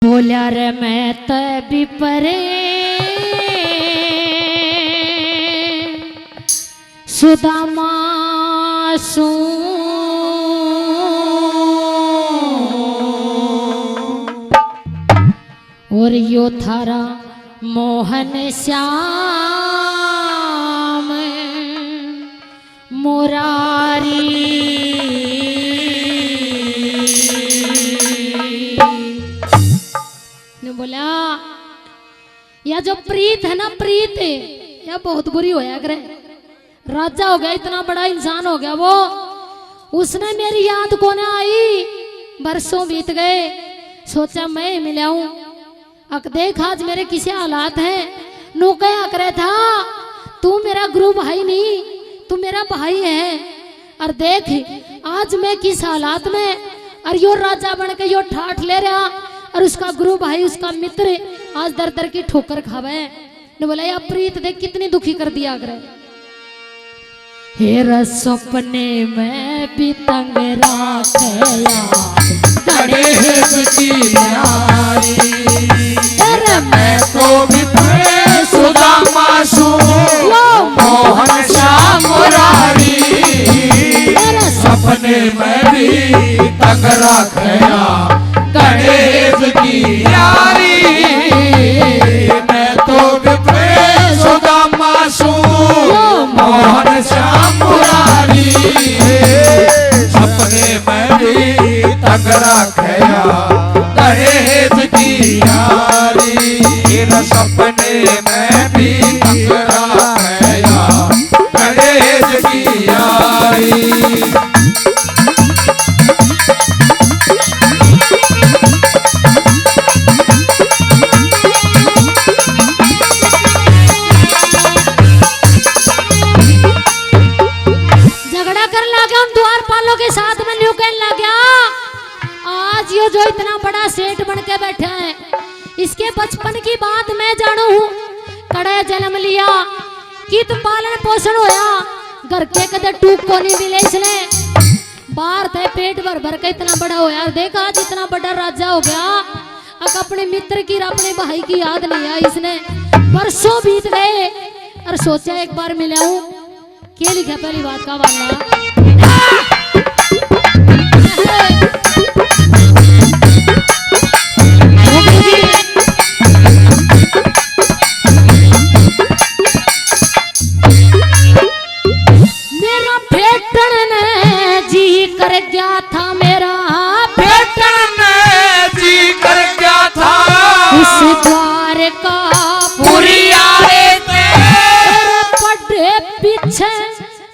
बोलिया रे मैं तभी परे सुदामा सू और यो थारा मोहन श्याम मुरारी ने बोला या जो प्रीत है ना प्रीत या बहुत बुरी होया करे। राजा हो गया, इतना बड़ा इंसान हो गया वो, उसने मेरी याद को ना आई। बरसों बीत गए, सोचा मैं मिलाऊं। अक देख आज मेरे किसे हालात हैं। नो क्या करे था, तू मेरा गुरु भाई नहीं, तू मेरा भाई है। और देख आज मैं किस हालात में, और यो राजा बन के यो ठाठ ले रहा, और उसका गुरु भाई उसका मित्र आज दर दर की ठोकर खावे। ने बोला या प्रीत देख कितनी दुखी कर दिया करे। हेरा सपने में भी तंग राखया गणेश की प्यारी। अरे मैं तो भी सुदामा सू मोहन श्याम मुरारी। सपने में भी तंग राखया गणेश की यारी। मैं तो भी सुदामा सू मोहन श्याम मुरारी। सपने में भी तंग राखया गणेश की यारी। सपने में भी तंग राखया गणेश की यारी। यो जो इतना बड़ा सेठ बन के बैठा है, इसके बचपन की बात मैं जानू हूँ। कड़े जन्म लिया, कित पालन पोषण होया, घर के कदे टूक को नहीं मिले इसने। बाहर थे पेट भर भर के इतना बड़ा होया। देखा आज इतना बड़ा राजा हो गया, अब अपने मित्र की अपने भाई की याद नहीं आई इसने। वर्षों बीत गए और सोचा एक बार मिलाऊं। क्या लिखा पहली बात का वाला,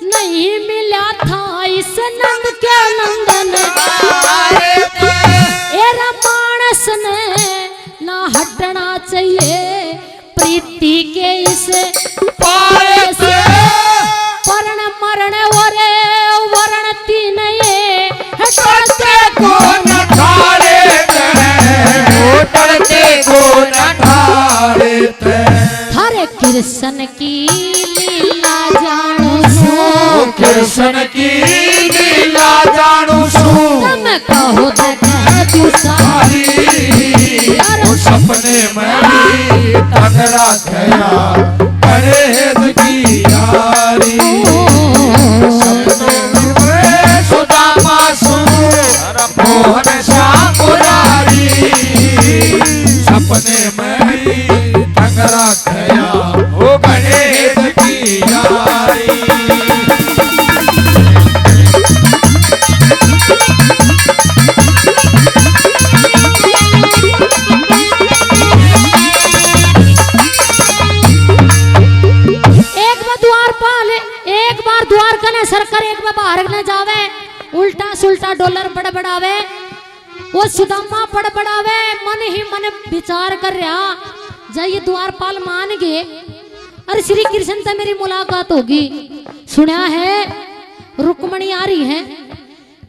नहीं मिला था इस नंद के नंदन। एरा मानस ने ना हटना चाहिए प्रीति के इस पारे से। परण मरण वरे वरण तीन ये टरते को न ठाड़े टरते को न ठाड़े। हरे कृष्ण की लीला जानू सू, कृष्ण की लीला जानू सू। तुम कहो तो कह तू सारी। सपने में भी तंग राखया गणेश की यारी। सपने में सुदामा सू मोहन श्याम मुरारी। सपने में भी तंग राखया गणेश की यारी। सरकार एक बार बाहर न जावे, उल्टा सुल्टा डॉलर बड़बड़ावे। वो सुदामा बड़बड़ावे, मन ही मन विचार कर रहा जाइए द्वारपाल मान गए अरे श्री कृष्ण से मेरी मुलाकात होगी। सुना है रुक्मणी आ रही है,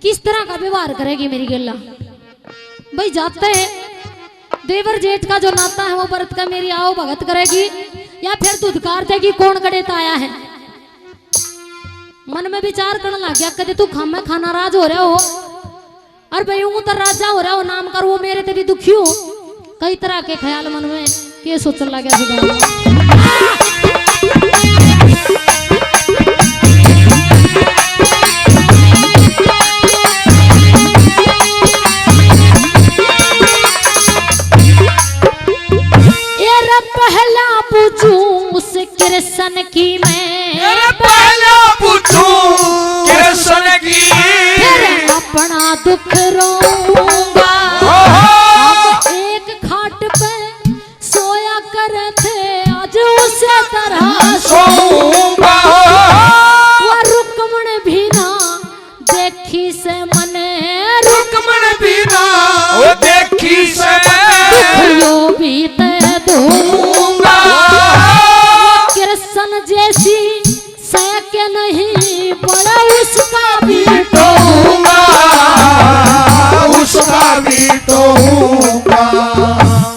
किस तरह का व्यवहार करेगी मेरी गेला। भाई जाते हैं देवर जेठ का जो नाता है वो व्रत का मेरी आओ भगत करेगी, या फिर दुदकार देगी कौन गड़ेता आया है। मन में विचार करने लग गया, कदे तू खाना खाना राज हो रहा हो और भाई तो राजा हो रहा हो नाम कर, वो मेरे तेरी दुखी हो कई तरह के ख्याल मन में के सोचने लगे सुदामा। पहला पूछूं उस कृष्ण की मैं, पहला पूछूं कृष्ण की, फिर अपना दुख रोऊंगा। हम एक खाट पे सोया करे थे, आज उसे तरह सोऊंगा। वह रुक्मण भी ना देखी से मने, रुक्मण भी ना वो देखी से दुखियों भी दूंगा। कृष्ण जैसी सैके नहीं बड़ा उसका भी दूंगा, उसका भी दूंगा।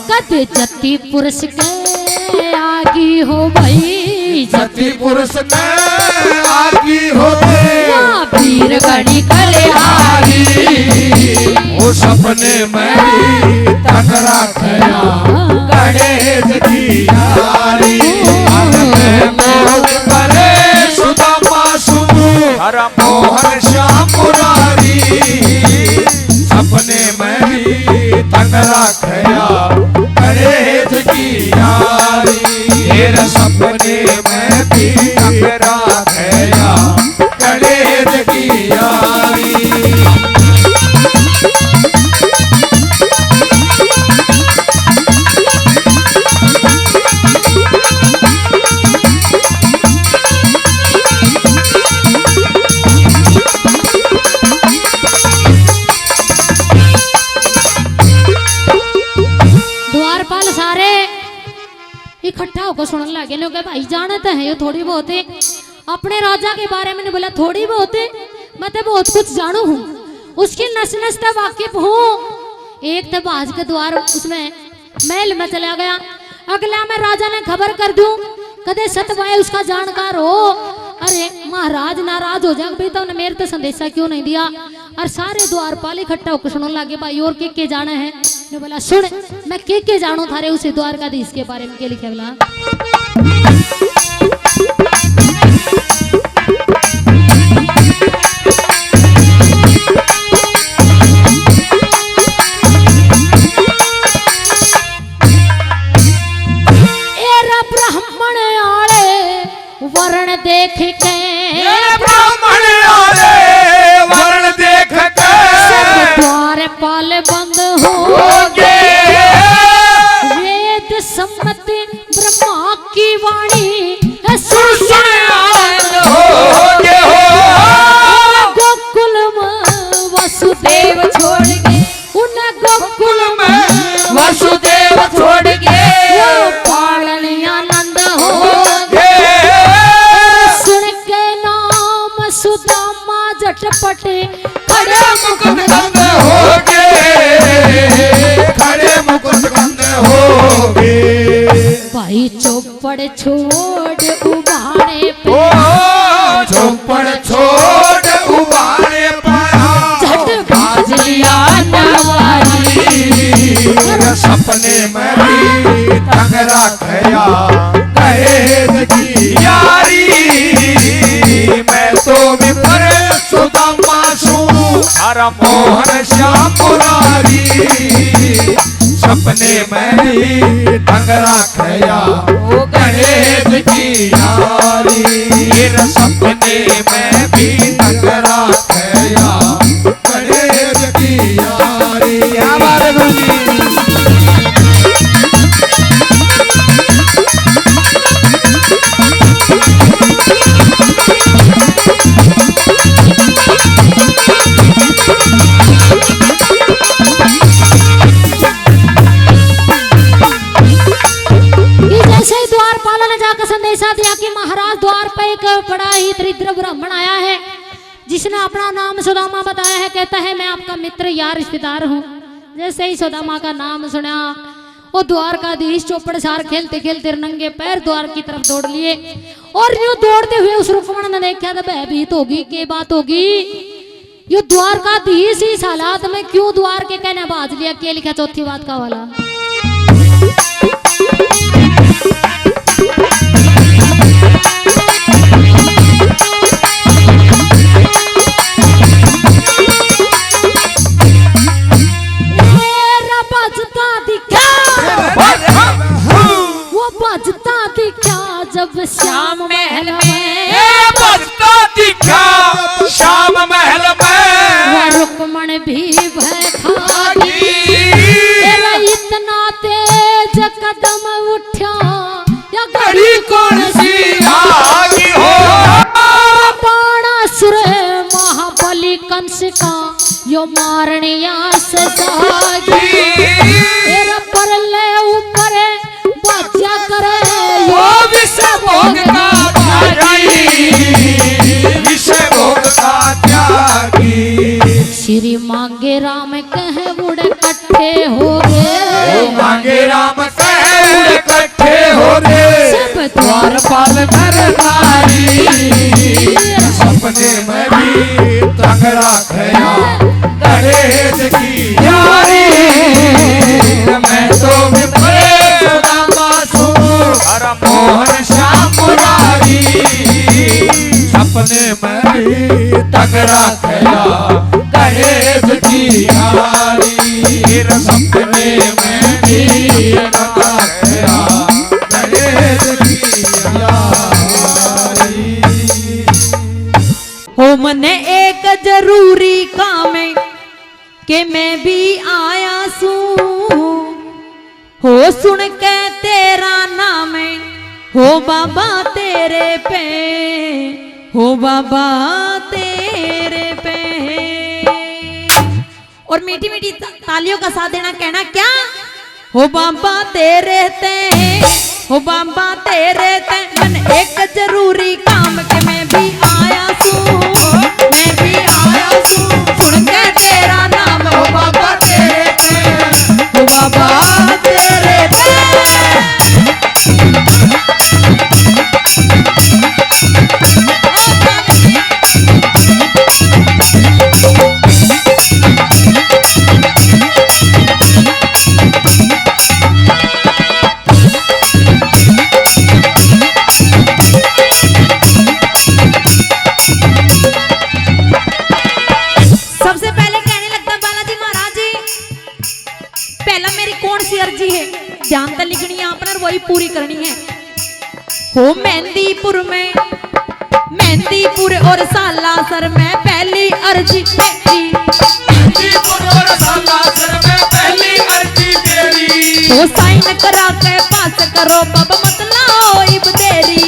कद जति पुरुष के आगी हो भाई, जति पुरुष के आगी होते वीर गढ़ी करे हारी। वो सपने में भी तगड़ा खया गणेश की यारी। मोहन करे सुदामा सुमु मोहन श्याम मुरारी। सपने में भी तगड़ा खया गणेश की यारी। तेरे सपने में भी तगड़ा खया गणेश की यारी। इकट्ठा होकर सुनने लगे लोग, भाई जानते हैं ये थोड़ी बहुत है अपने राजा के बारे में। बोला थोड़ी बहुत है, मैं तो बहुत कुछ जानू हूँ, उसकी नस नस तक वाकिफ हूँ। एक तो बाज के द्वार उसमें महल में चला गया, अगला में राजा ने खबर कर दूं कदे सतवाए उसका जानकार हो। अरे महाराज नाराज हो जाए, भाई तुमने मेरे तो संदेशा क्यों नहीं दिया। और सारे द्वारपाल इकट्ठा होकर सुनने लगे, भाई और के जाने हैं। ने बोला सुन, मैं के जानू थारे उसे द्वारकाधीश के बारे में के लिखे। बोला ब्राह्मण आले वर्ण देख के, ब्राह्मण आले वर्ण देख के द्वारपाल बंद हो गए। वेद सम्मति ब्रह्मा की वाणी सुन हो गए हो। गोकुल में वसुदेव छोड़ के, उन्हें गोकुल में वसुदेव छोड़ के पालन आनंद हो गए। सुन के नाम सुदामा झटपटे खड़े मुकुट गंध हो गए, खड़े मुकुट गंध हो गए। भाई चौपड़ छोड़ उबाने पे, चौपड़ छोड़ उबारे पाया झट बाजिया नवारी। सपने में भी तगड़ा खया गणेश की यारी। मैं तो विपर सुदामा सुमु मोहन श्याम मुरारी। सपने में भी तगड़ा खया गणेश की यारी। सपने में भी तगड़ा खया गणेश की यारी। क्या बात है गुरु जी। संदेशा दिया कि महाराज द्वार पर एक बड़ा ही दरिद्र ब्राह्मण आया है, जिसने अपना नाम सुदामा बताया है। कहता है मैं आपका मित्र यार रिश्तेदार हूँ। जैसे ही सुदामा का नाम सुना, वो द्वारकाधीश चौपड़ सार खेलते खेलते नंगे पैर द्वार की तरफ दौड़ लिए। और यूं दौड़ते हुए उस रुक्मण ने देखा था, भयभीत होगी, के बात होगी, ये द्वारकाधीश इस हालात में क्यों द्वार के कहने बाज लिया। के लिखा चौथी बात का वाला बड़ी कौन सी आगी हो। बाणासुर महाबली कंस का यो मारनिया से जागी तेरा पर ले ऊपर बाजा करे वो विषय भोग का त्यागी, विषय भोग का त्यागी। श्री मांगे राम कहे बुढ़े कट्ठे हो गए, मांगे राम कहे बुढ़े कट्ठे हो गए। सब द्वारपाल नर नारी सपने में भी तगड़ा खया दहेज की यारी। मैं तो मोहन श्याम मुरारी सपने में भी तगड़ा खया दहेज की यारी। सपने में भी तगड़ा खया दहेज की यारी। हो मने एक जरूरी काम है कि मैं भी आया सू। हो सुन के तेरा नाम है, हो बाबा तेरे पे, हो बाबा तेरे पे। और मीठी मीठी तालियों का साथ देना, कहना क्या, हो बाबा तेरे ते, हो बाबा तेरे ते। मन एक जरूरी काम के मैं भी आया सू, मैं भी आया सू। सुन के तेरा नाम, हो बाबा तेरे ते, हो बाबा तेरे ते। ध्यान तो लिखनी है अपना, वही पूरी करनी है। हो मेहंदीपुर में, मेहंदीपुर और सालासर में पहली अर्जी मेरी। मेहंदीपुर और सालासर में पहली अर्जी मेरी। हो साइन करा के पास करो बाबा मत लाओ इब देरी।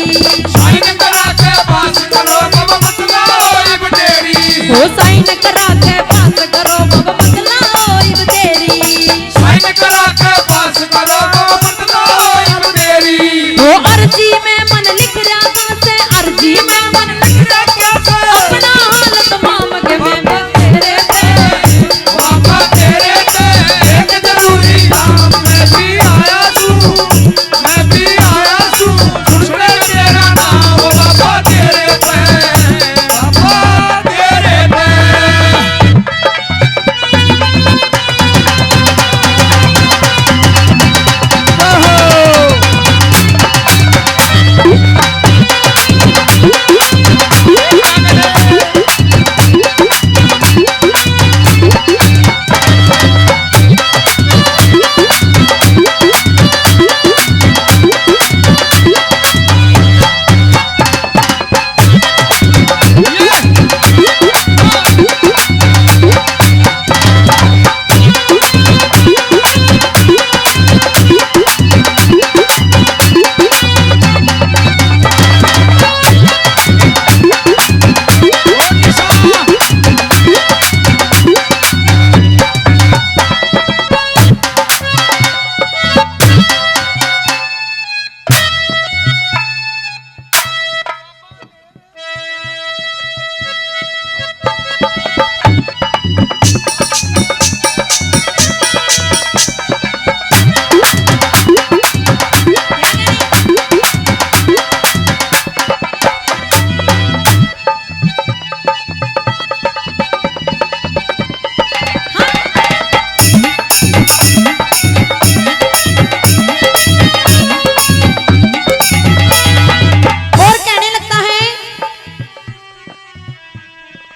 साइन करा के पास करो बाबा मत लाओ इब देरी। हो साइन करा के पास करो बाबा मत लाओ इब देरी। साइन करा के पास करो बाबा मत लाओ इब देरी। वो अर्जी में मन लिख रहा था से, अर्जी में मन लिख रहा था से। अपना हाल तमाम के मैं तेरे ते, बाबा तेरे ते। एक जरूरी काम मैं भी आया तू, मैं भी आया तू। सुन ले तेरा नाम बाबा तेरे ते, बाबा तेरे ते।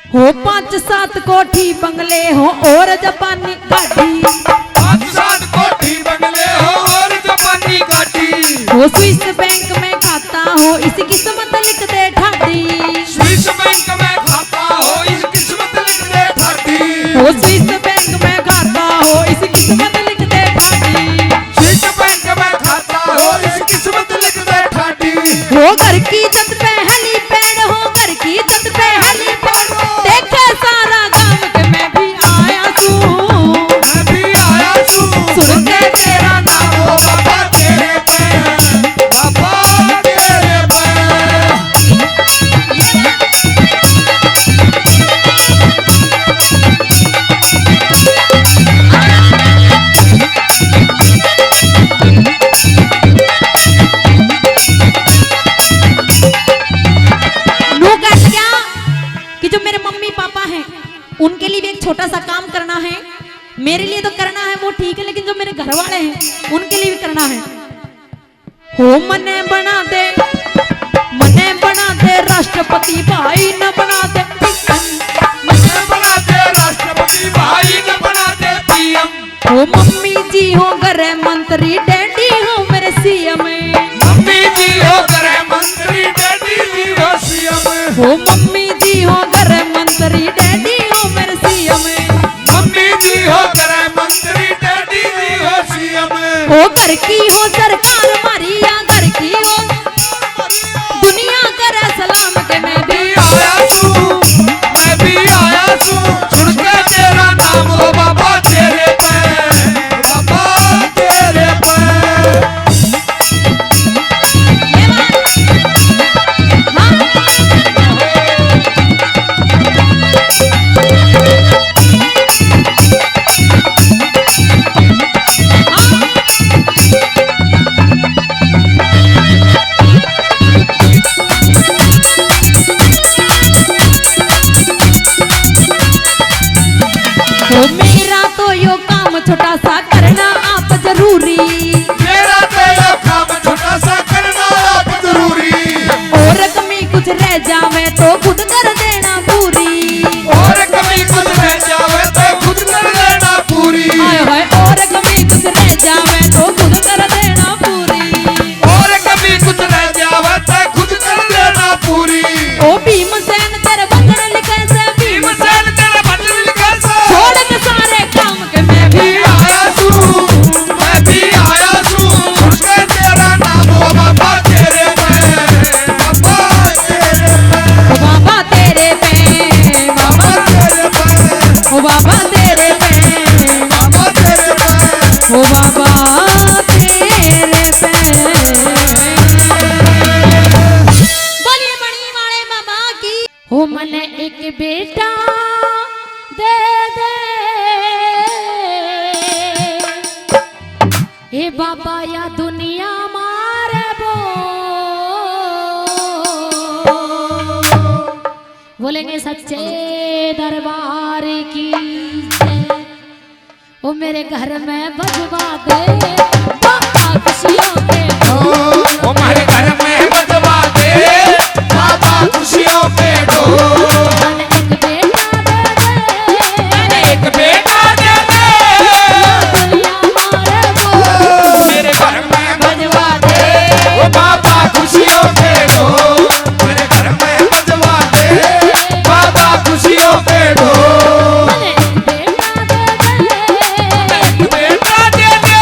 हो 5-7 कोठी बंगले हो और जापानी गाड़ी। 5-7 कोठी बंगले हो और जापानी गाड़ी। हो स्विस बैंक में खाता हो इसी किस्मत लिख दे ठाडी। स्विस बैंक में खाता हो इस किस्मत लिख दे ठाडी। हो स्विस बैंक में खाता हो इसी किस्मत लिख दे ठाडी। स्विस बैंक में खाता हो इस किस्मत लिख दे ठाडी। मेरे लिए तो करना है वो ठीक है, लेकिन जो मेरे घर वाले हैं उनके लिए भी करना है। हो मने बना दे राष्ट्रपति भाई, न बना दे मने बना दे राष्ट्रपति भाई, न बना दे पीएम। हो मम्मी जी हो गृह मंत्री, डैडी हो मेरे सीएम। मम्मी जी हो गृह मंत्री, डैडी जी हो सीएम। हो मम्मी जी हो गृह मंत्री, डैडी हो मेरे सीएम। मम्मी जी हो गृह मंत्री, डैडी जी हो सीएम। हो घर की हो सरकार हमारी, या घर की हो दुनिया करे सलाम के मैं भी आया तू, मैं भी आया तू, सुन के तेरा नाम हो बाबा तेरे पे, बाबा तेरे पे। मेरा तो यो काम छोटा सा करना आप जरूरी, मेरा तो ये काम छोटा सा करना आप जरूरी। और कमी कुछ रह जावे तो खुद कर देना पूरी। और कभी कुछ रह जावे तो खुद कर देना पूरी। हाय हाय, और कमी कुछ रह जावे तो खुद कर देना पूरी। और कभी कुछ रह जावे तो खुद कर देना पूरी। ओ भीमसेन तेरे बंधन लिखे से, भीमसेन तेरा भजन लिखा से, छोड़ के सारे काम के मैं भी आया तू, मैं भी आया तू, सुन के तेरा नाम हो बाबा तेरे पे, बाबा तेरे पे, बाबा तेरे पे, बाबा तेरे पे, ओ बाबा तेरे पे, बाबा तेरे पे। ओ बाबा तेरे पे। बोलिए बड़ी वाले बाबा की। हो मने एक बेटा दे दे, हे बाबा या दुनिया मारे बोलेंगे सच्चे दरबार की जय। ओ मेरे घर में बजवा दे बाबा खुशियों के ढोल। ओ हमारे घर में बजवा दे बाबा खुशियों के ढोल। मैंने एक बेटा दे दे, मैंने एक बेटा दे दे, दुनिया मारे मेरे घर में बजवा दे ओ बाबा खुशियों के ढोल। मेरे घर में बजवा दे बाबा खुशियों के ढोल। मैंने एक बेटा दे दे, एक बेटा दे दे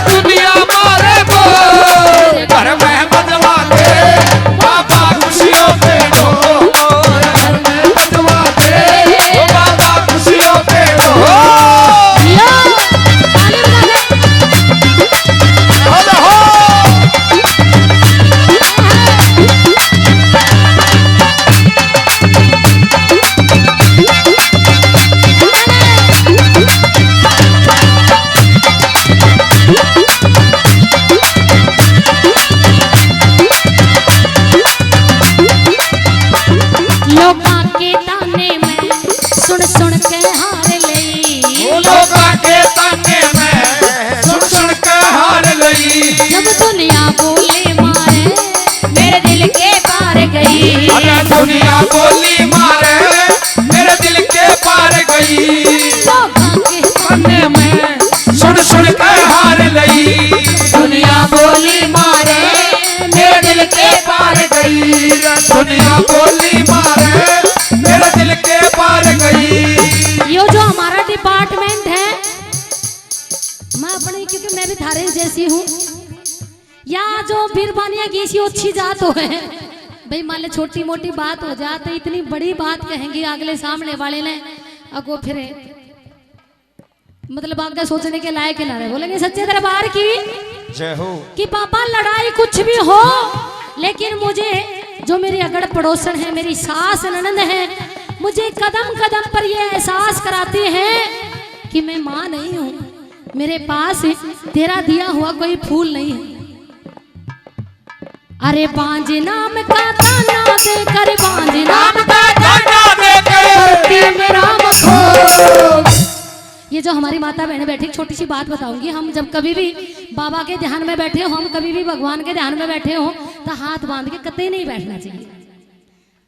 दुनिया मारे बोल। घर में बजवा दे बाबा खुशियों के ढोल। घर में बजवा दे ओ बाबा खुशियों के ढोल। लो, ताली बजा दे। हो रहो लोका के ताने में सुन सुन के हार लई। लोका के ताने में सुन सुन के हार लई। जब दुनिया बोले मारे मेरे दिल के पार गई। अरे दुनिया बोली मारे मेरे दिल के पार गई। लोका के ताने में सुन सुन के हार लई। दुनिया बोली मारे मेरे दिल के पार गई। दुनिया बोली मारे मेरे दिल के पार गई। यो जो हमारा डिपार्टमेंट है, मैं अपनी, क्योंकि मैं भी थारे जैसी हूँ, या जो बीरबानिया की सी अच्छी जात हो है भाई, मान ले छोटी मोटी बात हो जाए तो इतनी बड़ी बात कहेंगी अगले सामने वाले ने, अगो फिर मतलब आगे सोचने के लायक ना रहे। बोलेंगे सच्चे दरबार की जय हो। कि पापा लड़ाई कुछ भी हो, लेकिन मुझे जो मेरी अगड़ पड़ोसन है, मेरी सास ननद है, मुझे कदम कदम पर ये एहसास कराते हैं कि मैं माँ नहीं हूँ, मेरे पास तेरा दिया हुआ कोई फूल नहीं है। अरे बांझ नाम का ताना देकर, बांझ नाम का ताना देकर करती में राम खो। ये जो हमारी माता बहनें बैठी, छोटी सी बात बताऊंगी। हम जब कभी भी बाबा के ध्यान में बैठे हो, हम कभी भी भगवान के ध्यान में बैठे हो, तो हाथ बांध के कतई नहीं बैठना चाहिए।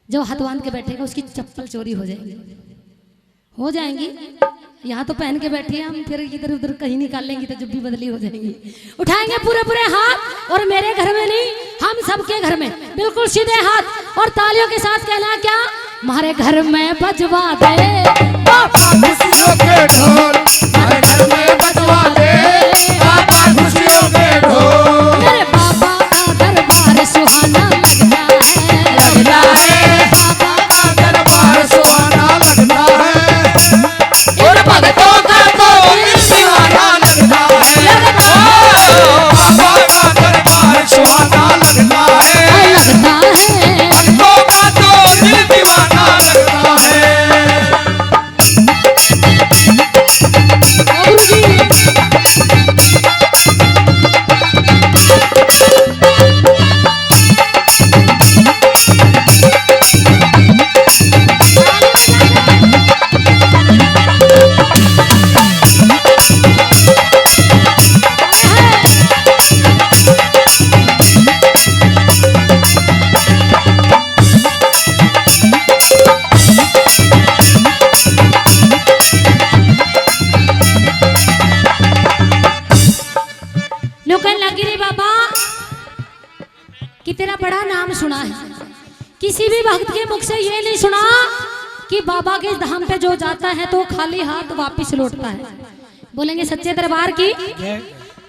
जो हाथ बांध के बैठेगा उसकी चप्पल चोरी हो जाएंगी। यहाँ तो पहन के बैठी है, हम फिर इधर उधर कहीं निकाल लेंगे तो जब भी बदली हो जाएंगी। उठाएंगे पूरे पूरे हाथ, और मेरे घर में नहीं, हम सबके घर में बिल्कुल सीधे हाथ, और तालियों के साथ कहना क्या, हमारे घर में बजवा दे बाबा खुशियों के ढोल, हमारे घर में बजवा दे बाबा खुशियों के ढोल। मेरे बाबा का दरबार सुहाना लगता है, बाबा का दरबार सुहाना लगता है, और भक्तों का तो दीवाना लगता है। बाबा का दरबार सुहाना लगता है, भक्तों का तो दिल दीवाना लगता है। कि तेरा बड़ा नाम सुना है, किसी भी भक्त के मुख से ये नहीं सुना कि बाबा के धाम पे जो जाता है तो खाली हाथ वापस लौटता है। बोलेंगे सच्चे दरबार की,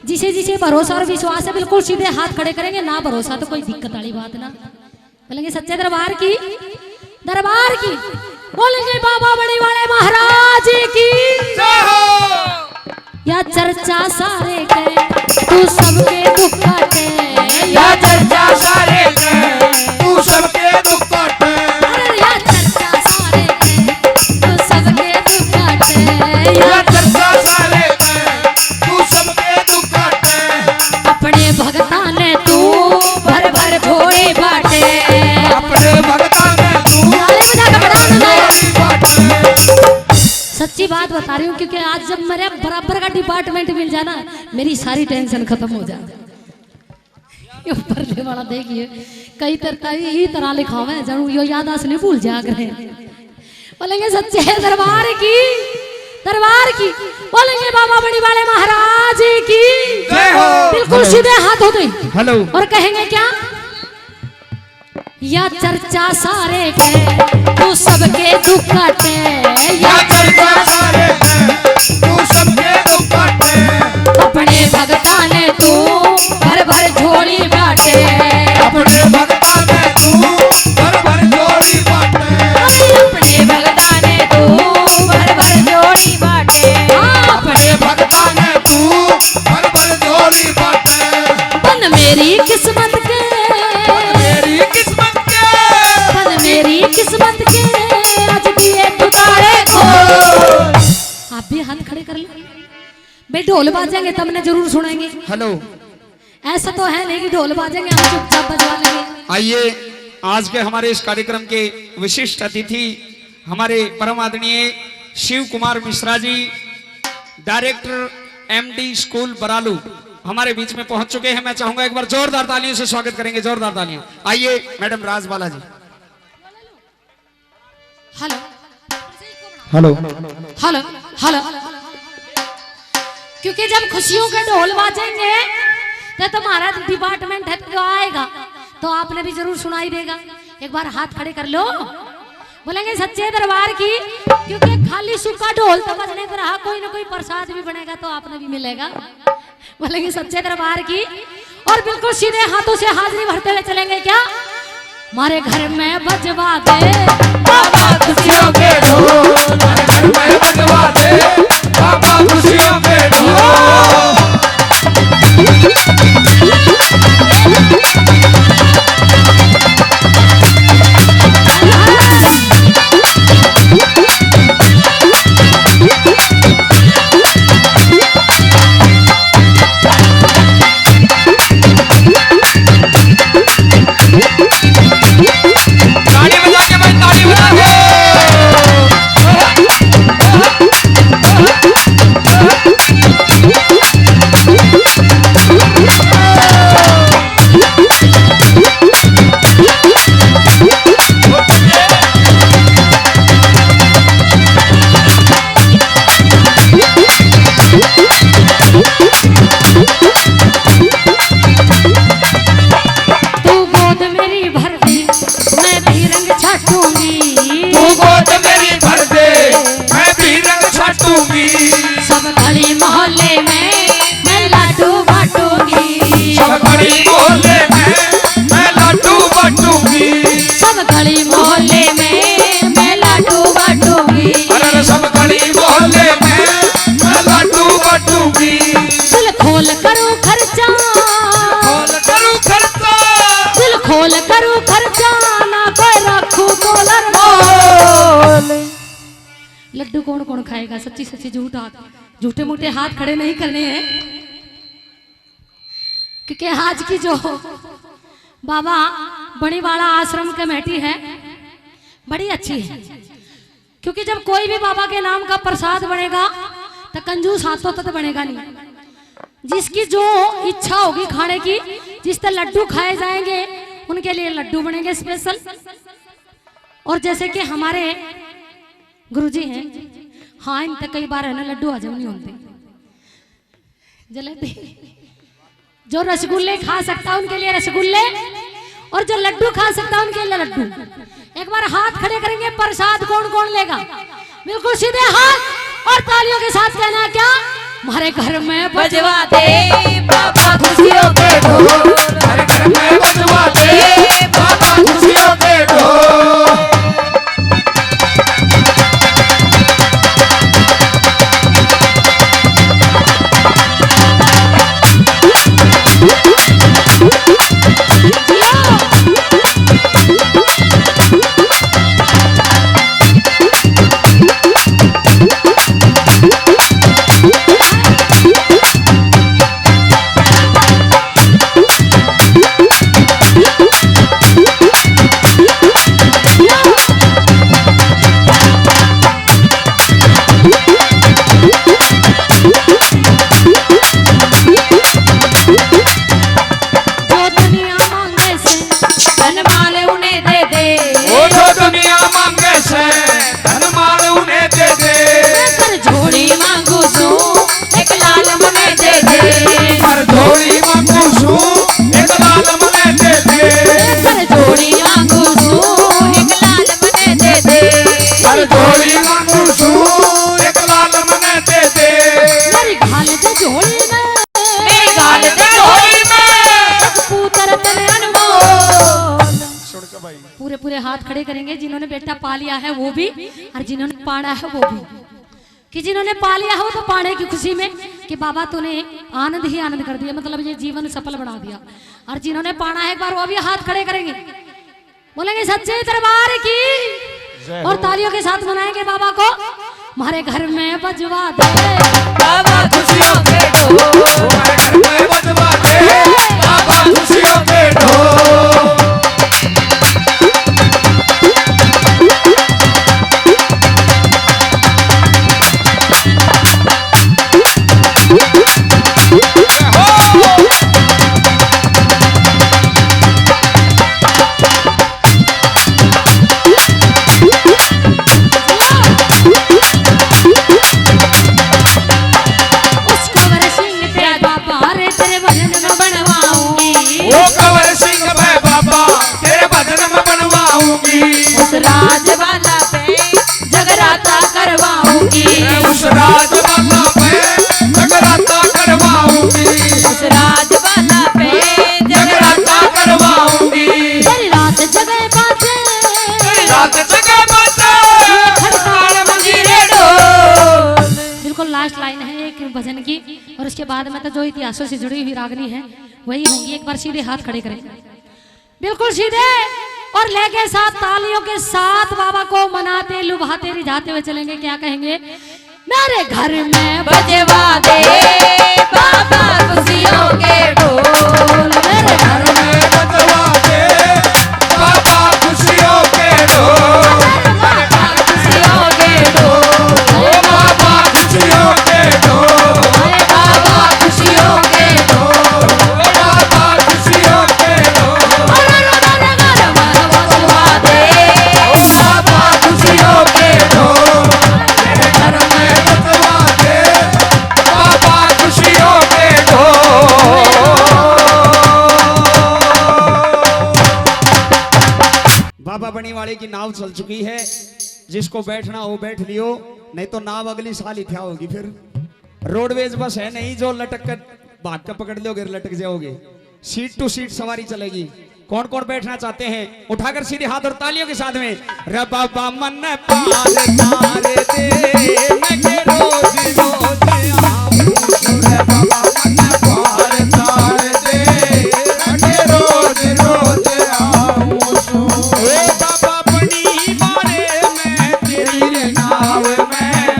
जिसे जिसे भरोसा और विश्वास है बिल्कुल सीधे हाथ खड़े करेंगे, ना भरोसा तो कोई दिक्कत वाली बात ना। बोलेंगे सच्चे दरबार की, दरबार की। बोलेंगे बाबा बड़े वाले महाराज की। या चर्चा सारे के तू सबके दुख काटे, या चर्चा सारे के तू सबके दुख काटे, या चर्चा सारे के तू सबके दुख काटे, या चर्चा सारे के तू सबके दुख काटे। अपने भगता ने तू भर भर झोली बाटे, अपने भगता ने तू झोली बाटे। सच्ची बात बता रही हूँ, क्योंकि आज जब मेरे बराबर का डिपार्टमेंट मिल जाना, मेरी सारी टेंशन खत्म हो जाए। ऊपर वाला देखिए कई तरह लिखा हुआ है, जरूर यो यादाश्त नहीं भूल जा रहे। बोलेंगे सच्चे दरबार की, दरबार की। बोलेंगे बाबा बड़ी वाले महाराज की जय हो। बिल्कुल सीधे हाथ होते हेलो, और कहेंगे क्या, या चर्चा सारे के तू सबके दुख काटे, या चर्चा सारे के तू सबके दुख काटे। अपने भगता ने तू भर भर झोली बाटे, अपने भगता ने तू भर भर झोली बाटे, अपने भगता ने तू भर भर झोली बाटे, अपने भगता ने तू भर भर झोली बाटे। बन मेरी किस्मत के, मेरी किस्मत के, बन मेरी किस्मत के, आज दिए तू तारे को। आप भी हाथ खड़े कर लो, भाई ढोल बाजेंगे तब ने जरूर सुनेंगे। हेलो, ऐसा तो है नहीं कि ढोल बाजेंगे हम चुपचाप बजवा लेंगे। आइए आज के हमारे इस कार्यक्रम के विशिष्ट अतिथि हमारे परम आदरणीय Shiv Kumar Mishra ji, director MD school बरालू, हमारे बीच में पहुंच चुके हैं। मैं चाहूंगा एक बार जोरदार तालियों से स्वागत करेंगे, जोरदार तालियां। आइए madam Rajbala ji. Hello hello, hello hello. क्योंकि जब खुशियों के ढोल बाजेंगे तो तुम्हारा डिपार्टमेंट है तो आएगा, तो आपने भी जरूर सुनाई देगा। एक बार हाथ खड़े कर लो, बोलेंगे सच्चे दरबार की, क्योंकि खाली सूखा ढोल तो बजने पर रहा, कोई ना कोई प्रसाद भी बनेगा तो आपने भी मिलेगा। बोलेंगे सच्चे दरबार की, और बिल्कुल सीधे हाथों से हाजिरी भरते हुए चलेंगे क्या, हमारे घर में बजवा दे बाबा खुशियों के ढोल, हमारे घर में बजवा दे बाबा खुशियों के ढोल। ताली बजा के भाई, ताली बजा के। लड्डू कौन कौन खाएगा? सच्ची सच्ची झूठे मूठे हाथ खड़े नहीं करने हैं, क्योंकि आज की जो बाबा बड़ीवाड़ा आश्रम कमेटी है बड़ी अच्छी है। क्योंकि जब कोई भी बाबा के नाम का प्रसाद बनेगा तो कंजूस हाथों तक बनेगा नहीं। जिसकी जो इच्छा होगी खाने की, जिस तरह लड्डू खाए जाएंगे उनके लिए लड्डू बनेंगे स्पेशल। और जैसे कि हमारे गुरुजी हैं, हाँ इन तक कई बार है ना लड्डू हजम नहीं होते, जलेबी। जो रसगुल्ले खा सकता है उनके लिए रसगुल्ले, और जो लड्डू खा सकता है उनके लिए लड्डू। एक बार हाथ खड़े करेंगे, प्रसाद कौन कौन लेगा? बिल्कुल सीधे हाथ और तालियों के साथ कहना क्या? हमारे घर में बजवा दे बाबा खुशियों के ढोल, हमारे घर में बजवा दे बाबा खुशियों के ढोल। पूरे पूरे हाथ खड़े करेंगे, जिन्होंने बेटा पा लिया है वो भी और जिन्होंने पाना है वो भी। कि जिन्होंने पा लिया है वो तो पाने की खुशी में कि बाबा तूने आनंद ही आनंद कर दिया, मतलब ये जीवन सफल बना दिया। और जिन्होंने पाना है एक बार वो भी हाथ खड़े करेंगे, बोलेंगे सच्चे दरबार की, और तालियों के साथ मनाएंगे बाबा को। हमारे घर में बजवा दे बाबा खुशियों के ढोल, हमारे घर में बजवा दे बाबा खुशियों के ढोल। राज वाला पे जगराता करवाऊंगी, उस राज वाला पे जगराता करवाऊंगी, उस राज वाला पे जगराता करवाऊंगी। तेरी रात जगह बाजे, रात जगह बाजे, खड़काल मंजीरे ढोल। बिल्कुल लास्ट लाइन है एक भजन की, और उसके बाद में तो जो इतिहासों से जुड़ी हुई रागनी है वही होंगी। एक बार सीधे हाथ खड़े करें, बिल्कुल सीधे, और लेके साथ तालियों के साथ बाबा को मनाते लुभाते रिझाते हुए चलेंगे। क्या कहेंगे? मेरे घर में बजवा दे बाबा खुशियों के ढोल, मेरे घर में बजवा दे बाबा खुशियों के ढोल, बाबा खुशियों के ढोल, ओ बाबा खुशियों के ढोल, बाबा खुशियों के ढोल, बाबा खुशियों के ढोल, बजवा दे बाबा खुशियों के ढोल। मेरे घर में बजवा दे बाबा खुशियों के ढोल। बाबा बनीवाड़े की नाव चल चुकी है, जिसको बैठना हो बैठ लियो, नहीं तो नाव अगली साल ही क्या होगी। फिर रोडवेज बस है नहीं जो लटक कर भाग कर पकड़ लोगे, लटक जाओगे। सीट टू सीट सवारी चलेगी। कौन कौन बैठना चाहते हैं उठाकर सीधे हाथ और तालियों के साथ में। रे बाबा मन पार तारे दे, मैं के रोज रोज आऊं। रे बाबा मन पार तार दे, मैं रोज रोज आऊं। ओ बाबा बनी मारे मैं तेरी तेरी नाव में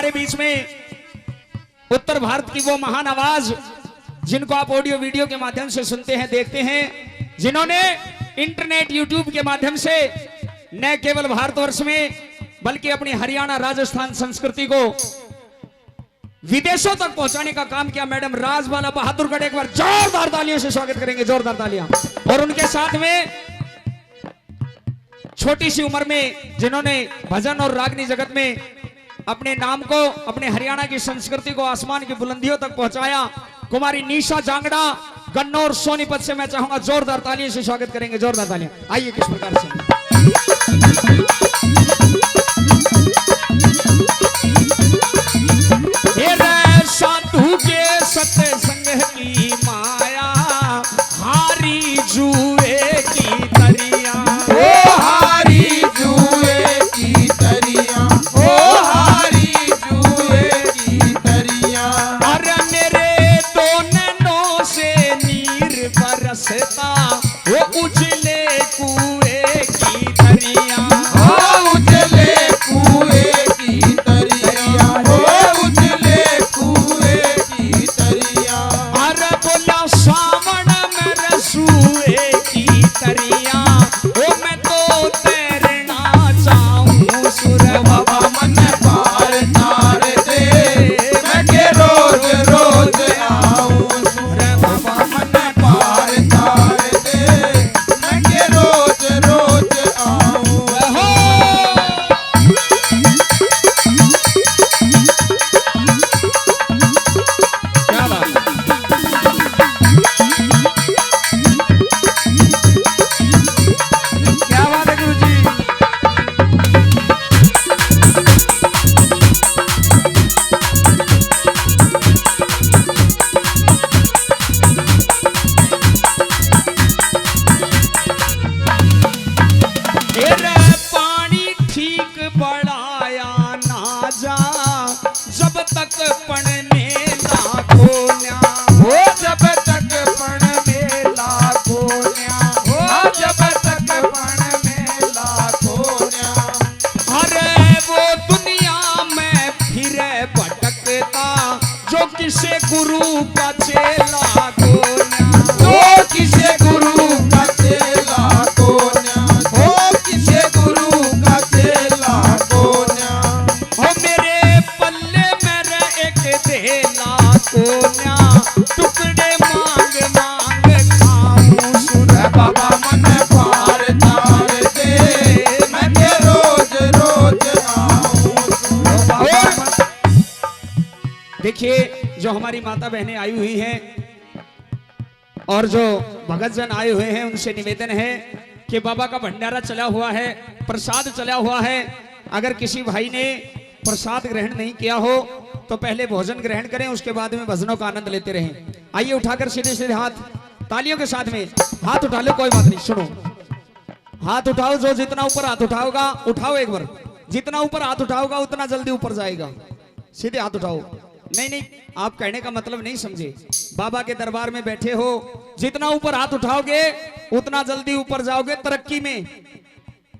हमारे बीच में उत्तर भारत की वो महान आवाज जिनको आप ऑडियो वीडियो के माध्यम से सुनते हैं, देखते हैं, जिन्होंने इंटरनेट यूट्यूब के माध्यम से न केवल भारतवर्ष में बल्कि अपनी हरियाणा राजस्थान संस्कृति को विदेशों तक पहुंचाने का काम किया। मैडम राजबाला बहादुरगढ़ एक बार जोरदार तालियों से स्वागत करेंगे, जोरदार तालियां। और उनके साथ में छोटी सी उम्र में जिन्होंने भजन और रागनी जगत में अपने नाम को, अपने हरियाणा की संस्कृति को आसमान की बुलंदियों तक पहुंचाया, कुमारी निशा जांगड़ा गन्नौर सोनीपत से मैं चाहूंगा जोरदार तालियों से स्वागत करेंगे, जोरदार तालियां। आइए किस प्रकार से साधु के सत्संग की माया हारी जुए की तरिया, ओ हारी जुए की तरिया, ओ हारी जुए की तरिया। अरे मेरे दो नैनों से नीर बरसता वो उजले कुएं की तरिया, ओ उजले कुएं की तरिया, ओ उजले कुएं की तरिया। अरे बोला सावन में रसूए की तरिया, ओ मैं तो तैरना चाहूं सुर बाबा मन पार तार दे, मैं के रोज रोज आऊं सुर बाबा मन पार तार दे, मैं के रोज रोज आऊं। क्या बात है? क्या बात है गुरुजी? तेरे पानी ठीक बढ़ाया ना जा जब तक पढ़ने लाखों न्या, ओ जब तक पण मेला खोन्या, ओ जब तक पण मेला खोन्या। अरे वो दुनिया में फिरे भटकता जो किसे गुरु का चेला कोन्या, ओ किसे गुरु का चेला कोन्या, ओ किसे गुरु का चेला कोन्या। ओ मेरे पल्ले मेरे एक देला कोन्या, टुकड़े मांग मांग खाऊं सुर बाबा मन पार तार दे, मैं के रोज रोज आऊं सुर बाबा मन। देखिए जो हमारी माता बहनें आई हुई हैं और जो भगत जन आए हुए हैं, उनसे निवेदन है कि बाबा का भंडारा चला हुआ है, प्रसाद चला हुआ है। अगर किसी भाई ने प्रसाद ग्रहण नहीं किया हो तो पहले भोजन ग्रहण करें, उसके बाद में भजनों का आनंद लेते रहें। आइए उठाकर सीधे सीधे हाथ तालियों के साथ में हाथ उठा लो, कोई बात नहीं, सुनो हाथ उठाओ, जो जितना ऊपर हाथ उठाओगा, उठाओ एक बार, जितना ऊपर हाथ उठाओगा उतना जल्दी ऊपर जाएगा। सीधे हाथ उठाओ। नहीं नहीं, आप कहने का मतलब नहीं समझे। बाबा के दरबार में बैठे हो, जितना ऊपर हाथ उठाओगे उतना जल्दी ऊपर जाओगे तरक्की में।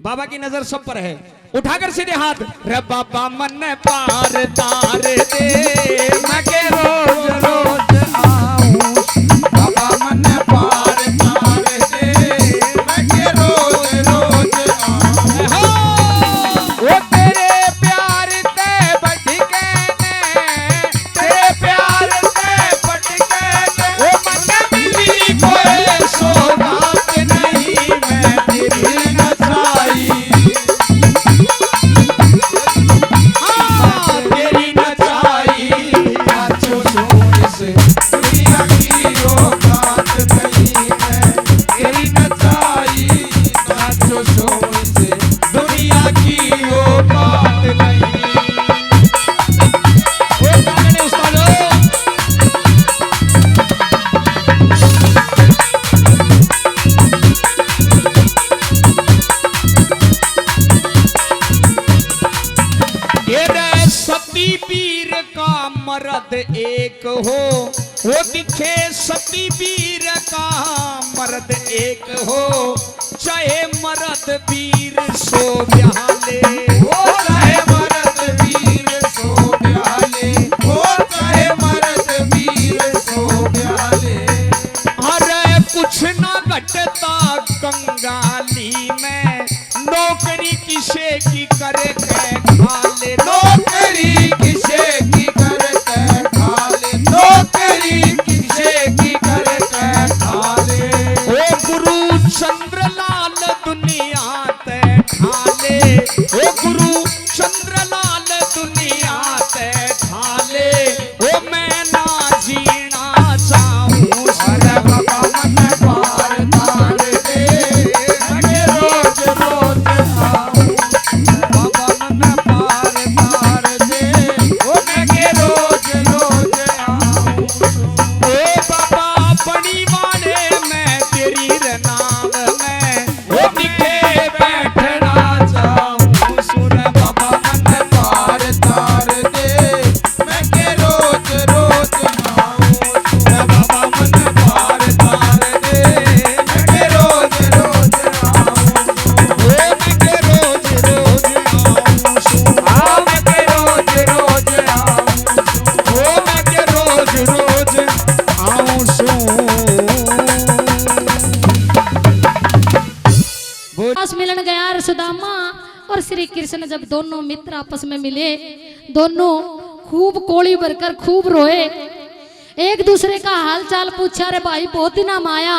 बाबा की नजर सब पर है। उठाकर सीधे हाथ, रे बाबा मन पार तार दे, मैं के रोज रोज आऊं। बाबा मन पार तार दे, मैं के रोज रोज आऊं। वो तेरे प्यार ते बढ़के ने, तेरे प्यार ते बढ़के ने, वो मन मिली कोई सौगात नहीं, मैं तेरी नचाई, हाँ तेरी नचाई। नाचो सोने से दुनिया की औकात नहीं है, तेरी नचाई। नाचो सोने से दुनिया की औकात नहीं। वो गाने उस्तादो। तेरे सती पीर का मर्द एक हो, वो दिखे सती पीर का मर्द एक हो, चाहे मर्द पीर सो ब्याले, ओ चाहे मर्द वीर सो सब दोनों मित्र आपस में मिले, दोनों खूब कोड़ी भरकर खूब रोए, एक दूसरे का हाल चाल पूछा। अरे भाई बहुत दिन हम आया,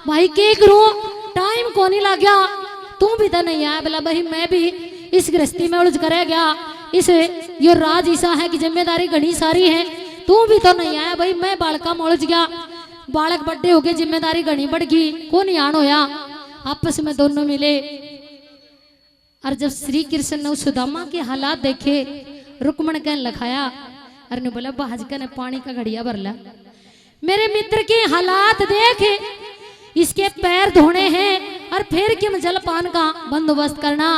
भाई के करूं, टाइम को नहीं लग गया, तू भी तो नहीं आया। बोला भाई मैं भी इस गृहस्थी में उलझ कर गया, इस यो राज ऐसा है कि जिम्मेदारी घनी सारी है, तू भी तो नहीं आया। भाई मैं बालका में उलझ गया, बालक बड़े हो गए, जिम्मेदारी घनी बढ़ गई, कौन यान होया। आपस में दोनों मिले और जब श्री कृष्ण ने सुदामा के हालात देखे, रुक्मण कहने लखाया, अरे ने बोला भाजका ने पानी का घड़िया भर ला, मेरे मित्र के हालात देख, इसके पैर धोने हैं और फिर क्यों जलपान का बंदोबस्त करना।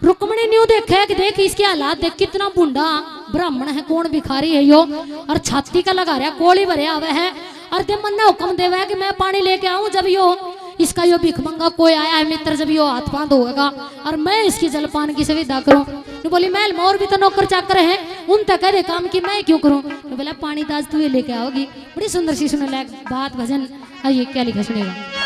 रुक्मणी न्यू देखा कि देख इसके हालात देख, कितना बूढ़ा ब्राह्मण है, कौन भिखारी है यो, और छाती का लगा रहा कोली भरया हुआ है, और ते मन ने हुक्म देवा कि मैं पानी लेके आऊं, जब यो इसका यो भिख मंगा कोई आया है मित्र, जब यो हाथ पांव धोएगा और मैं इसकी जलपान की सुविधा करूं। तो बोली महल में और भी तो नौकर चाकर हैं, उन तक करे काम की मैं क्यों करूं। तो बोला पानी ताज तू ये लेके आओगी। बड़ी सुंदर सी सुने लायक बात भजन, आइए क्या लिखा सुनेगा।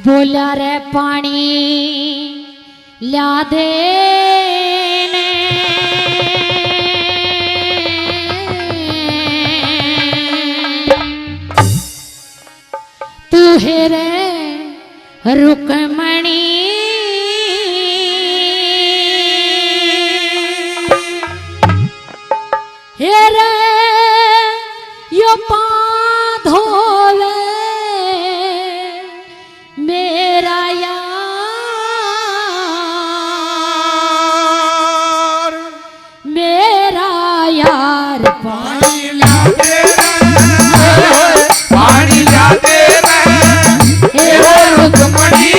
बोला रे पानी ला दे तू है रे रुक्मणी, हे रे यो पाँव धोवे मेरा यार पानी लाते रहे, पानी लाते रहे, हे रुक्मणी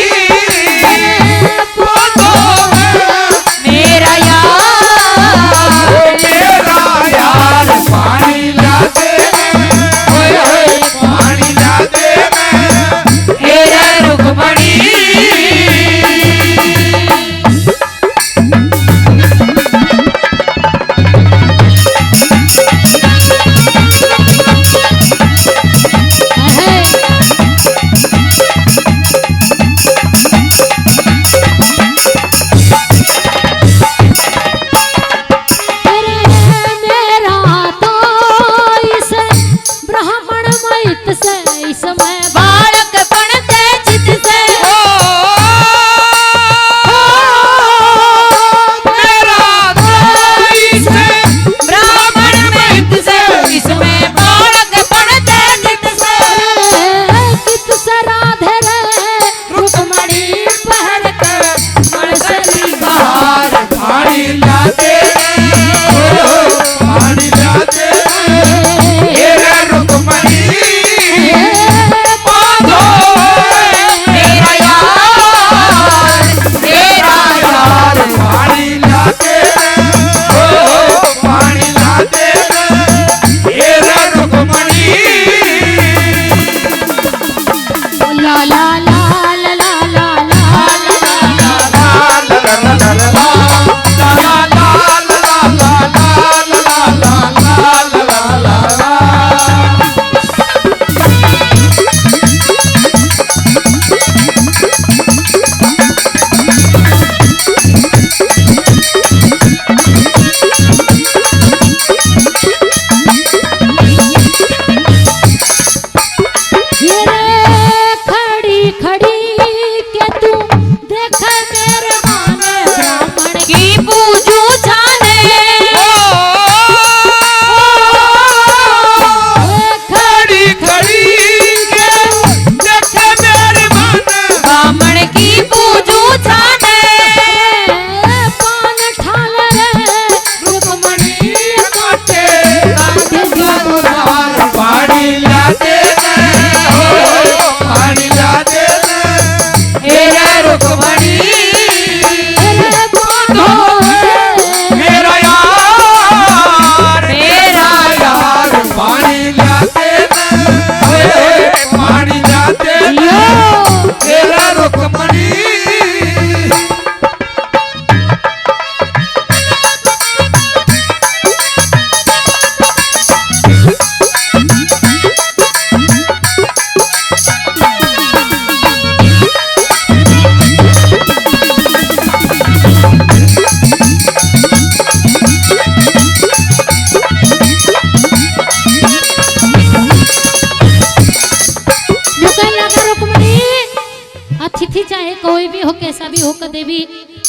हो कैसा भी हो, कदे भी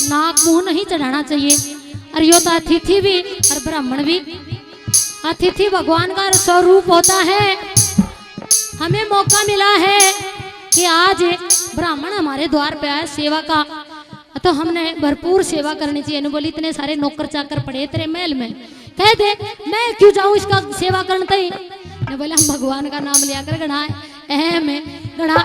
नाक मुंह नहीं चढ़ाना चाहिए। और यो तो अतिथि भी और ब्राह्मण भी, अतिथि भगवान का स्वरूप होता है। हमें मौका मिला है कि आज ब्राह्मण हमारे द्वार पे आए सेवा का, तो हमने भरपूर सेवा करनी चाहिए। ने बोली इतने सारे नौकर चाकर पड़े तेरे महल में, कह दे मैं क्यों जाऊं इसका सेवा करते ही। ने बोले हम भगवान का नाम लिया कर गढ़ा में गढ़ा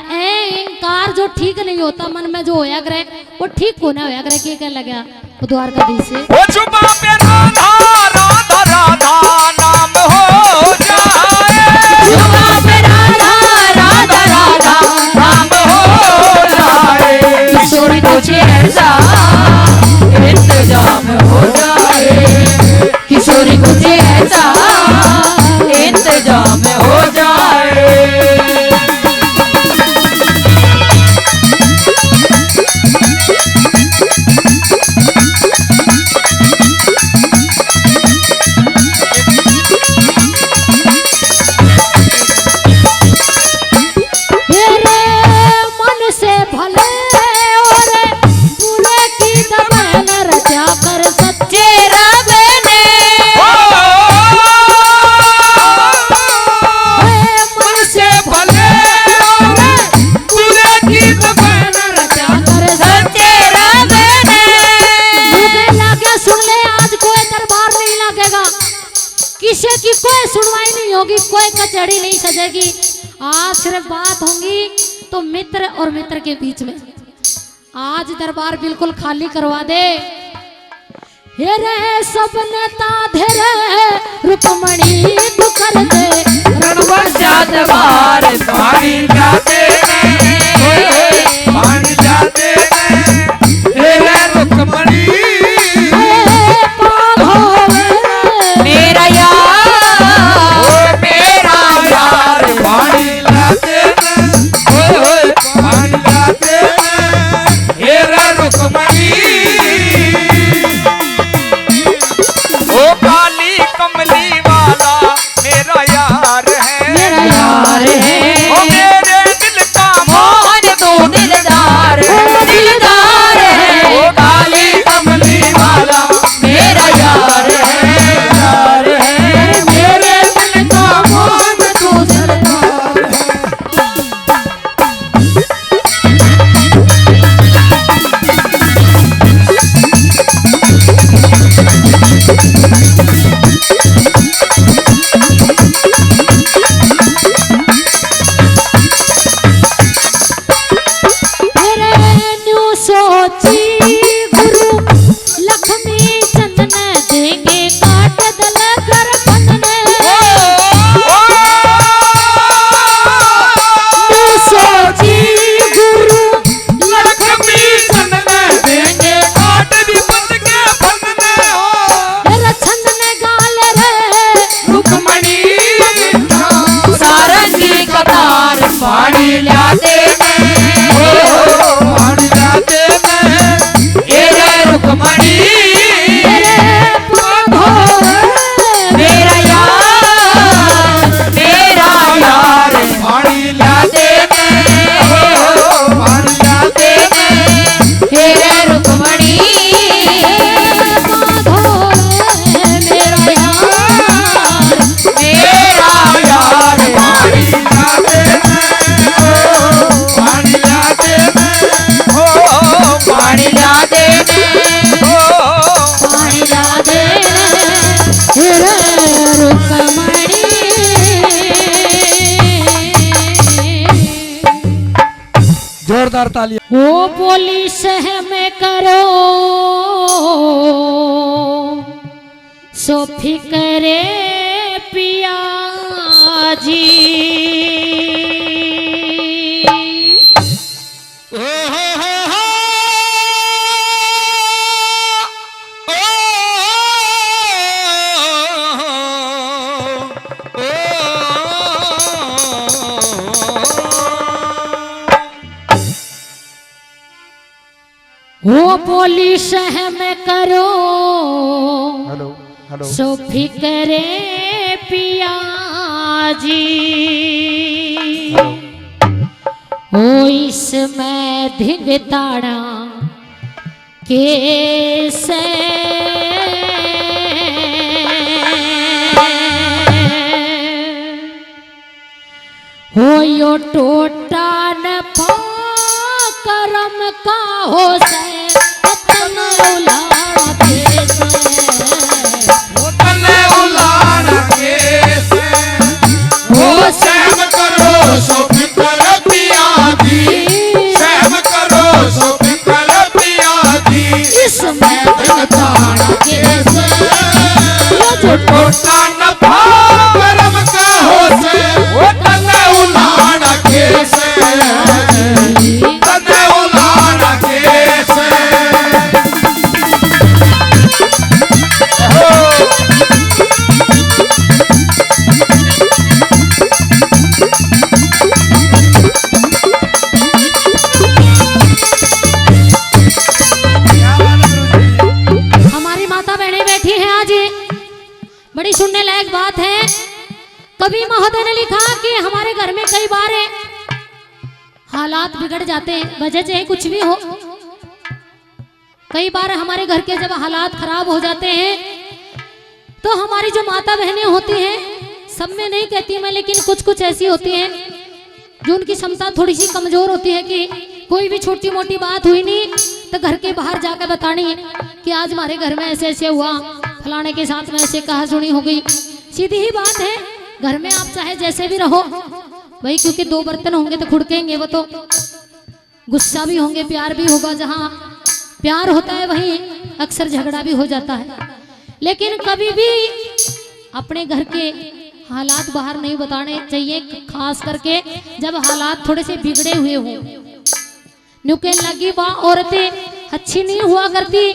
कार जो ठीक नहीं होता मन में जो होया करे वो ठीक होना होया करे। क्या लगा वो द्वारकाधीश से वो छुपा पे राधा राधा राधा नाम हो जाए, छुपा पे राधा राधा राधा नाम हो जाए, किशोर कुछ ऐसा इंतजाम हो जाए, किशोर कुछ ऐसा इंतजाम हो जाए। किसी की कोई सुनवाई नहीं होगी, कोई कचहरी नहीं सजेगी। आज सिर्फ बात होगी तो मित्र और मित्र के बीच में। आज दरबार बिल्कुल खाली करवा दे। हे रे सब नेता धेरे रुकमणी तू कर दे, रणवर्षात बार पानी जाते पानी जाते तेरे रुकमणी मेरा यार मेरा यार पानी लाते पानी लाते तेरा रुकमणी ओ काली कमली वाला मेरा यार है, मेरा यार है, ओ मेरे दिल का मोहन तू दिलदार दिलदार है, ओ काली कमली वाला मेरा यार है, यार है, मेरे दिल का मोहन तू दिलदार सोची गुरु लक्ष्मी चंदन देंगे काट दल कर बंधने। सोची गुरु लक्ष्मी चंदन देंगे काट दी बंद के बंदने हो छंदने गाल रे रुकमणी सारंगी कतार पानी लाते पानी जाते रुकमणी मेरा यार पानी लाते पानी जाते तेरे रुकमणी मेरा यार पानी लाते पानी लाते हो पानी लाते पानी ला दे रुकमणी। जोरदार ताली। वो बोली सहम करो सो फिक्रे पिया जी। वो बोली सहम करो हेलो हेलो सो फिक्रे पिया जी। ओ इसमें धिंग ताड़ा कैसे हो यो टोटा न करम का हो से तन उलाड़ा कैसे तने उलाड़ कैसे हो सहम करो सो फिकर पिया दी सहम करो सो फिकर पिया दी इसमें ताड़ा कैसे जो टोटा न करम का हो से वो तने उलाड़ कैसे तने उलाड़ कैसे हमारी माता बहनें बैठी हैं आज, बड़ी सुनने लायक बात है। कवि महोदय ने लिखा कि हमारे घर में कई बार हालात बिगड़ जाते हैं, वजह चाहे कुछ भी हो। कई बार हमारे घर के जब हालात खराब हो जाते हैं तो हमारी जो माता बहनें होती हैं, सब में नहीं कहती मैं, लेकिन कुछ कुछ ऐसी होती हैं जो उनकी क्षमता थोड़ी सी कमजोर होती है कि कोई भी छोटी मोटी बात हुई नहीं तो घर के बाहर जाकर बतानी है कि आज हमारे घर में ऐसे ऐसे हुआ, फलाने के साथ में ऐसे कहा सुनी हो गई। सीधी ही बात है, घर में आप चाहे जैसे भी रहो भाई, क्योंकि दो बर्तन होंगे तो खुड़केंगे, वो तो गुस्सा भी होंगे, प्यार भी होगा। जहाँ प्यार होता है वहीं अक्सर झगड़ा भी हो जाता है। लेकिन कभी भी अपने घर के हालात बाहर नहीं बताने चाहिए, खास करके जब हालात थोड़े से बिगड़े हुए हों। नुके लगी वाह औरतें अच्छी नहीं हुआ करती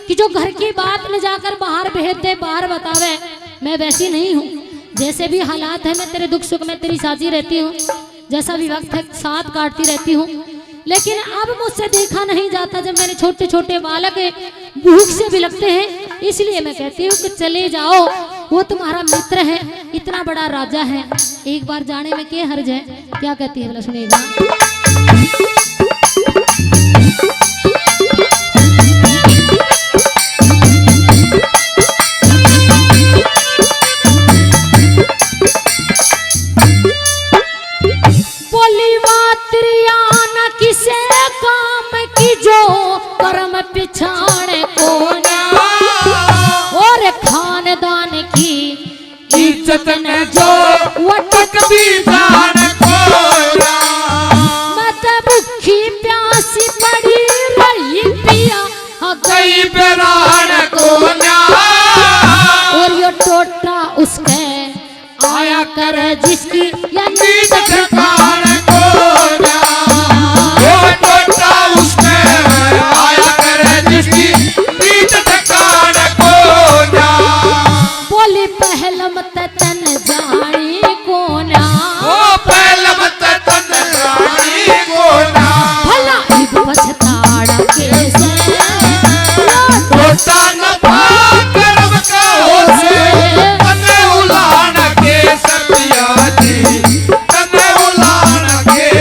कि जो घर की बात ले जाकर बाहर भेज दे, बाहर बतावे। मैं वैसी नहीं हूँ, जैसे भी हालात है मैं तेरे दुख सुख में तेरी साथी रहती हूँ, जैसा भी वक्त है साथ काटती रहती हूँ। लेकिन अब मुझसे देखा नहीं जाता जब मेरे छोटे छोटे बालक भूख से बिलखते हैं, इसलिए मैं कहती हूँ कि चले जाओ, वो तुम्हारा मित्र है, इतना बड़ा राजा है, एक बार जाने में क्या हर्ज है। क्या कहती है बोला, सुनिएगा। किसे काम की जो कर्म पिछाड़े को ना, और खानदान की इज्जत ने जो वटक भी जान को ना। मैं तो भूखी प्यासी पड़ी रही पिया गई बेरान को ना, और यो टोटा उसके आया कर जिसकी या नींद ठिकान को ना। वो टोटा उसके आया करे जिसकी नींद ठिकान को ना। बोली पहल मत तन जानी को ना, वो पहल मत तन जानी को ना। भला इब पछताड़ा कैसे टोटा न कर्म का हो से तने उलान के सतिया जी, तने उलान के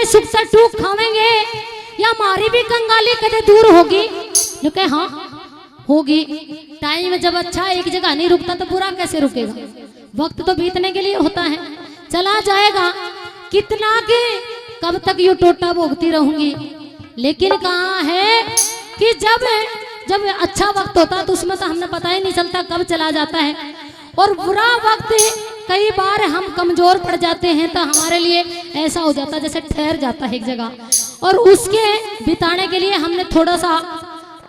सुख से टूक खावेंगे या हमारी भी कंगाली कदे दूर होगी। जो कहे हाँ होगी, टाइम जब अच्छा एक जगह नहीं रुकता तो बुरा कैसे रुकेगा। वक्त तो बीतने के लिए होता है, चला जाएगा। कितना के कब तक यू टोटा भोगती रहूंगी। लेकिन कहाँ है कि जब अच्छा वक्त होता तो उसमें तो हमने पता ही नहीं चलता कब चला जाता है। और बुरा वक्त कई बार हम कमजोर पड़ जाते हैं तो हमारे लिए ऐसा हो जाता है जैसे ठहर जाता है एक जगह, और उसके बिताने के लिए हमने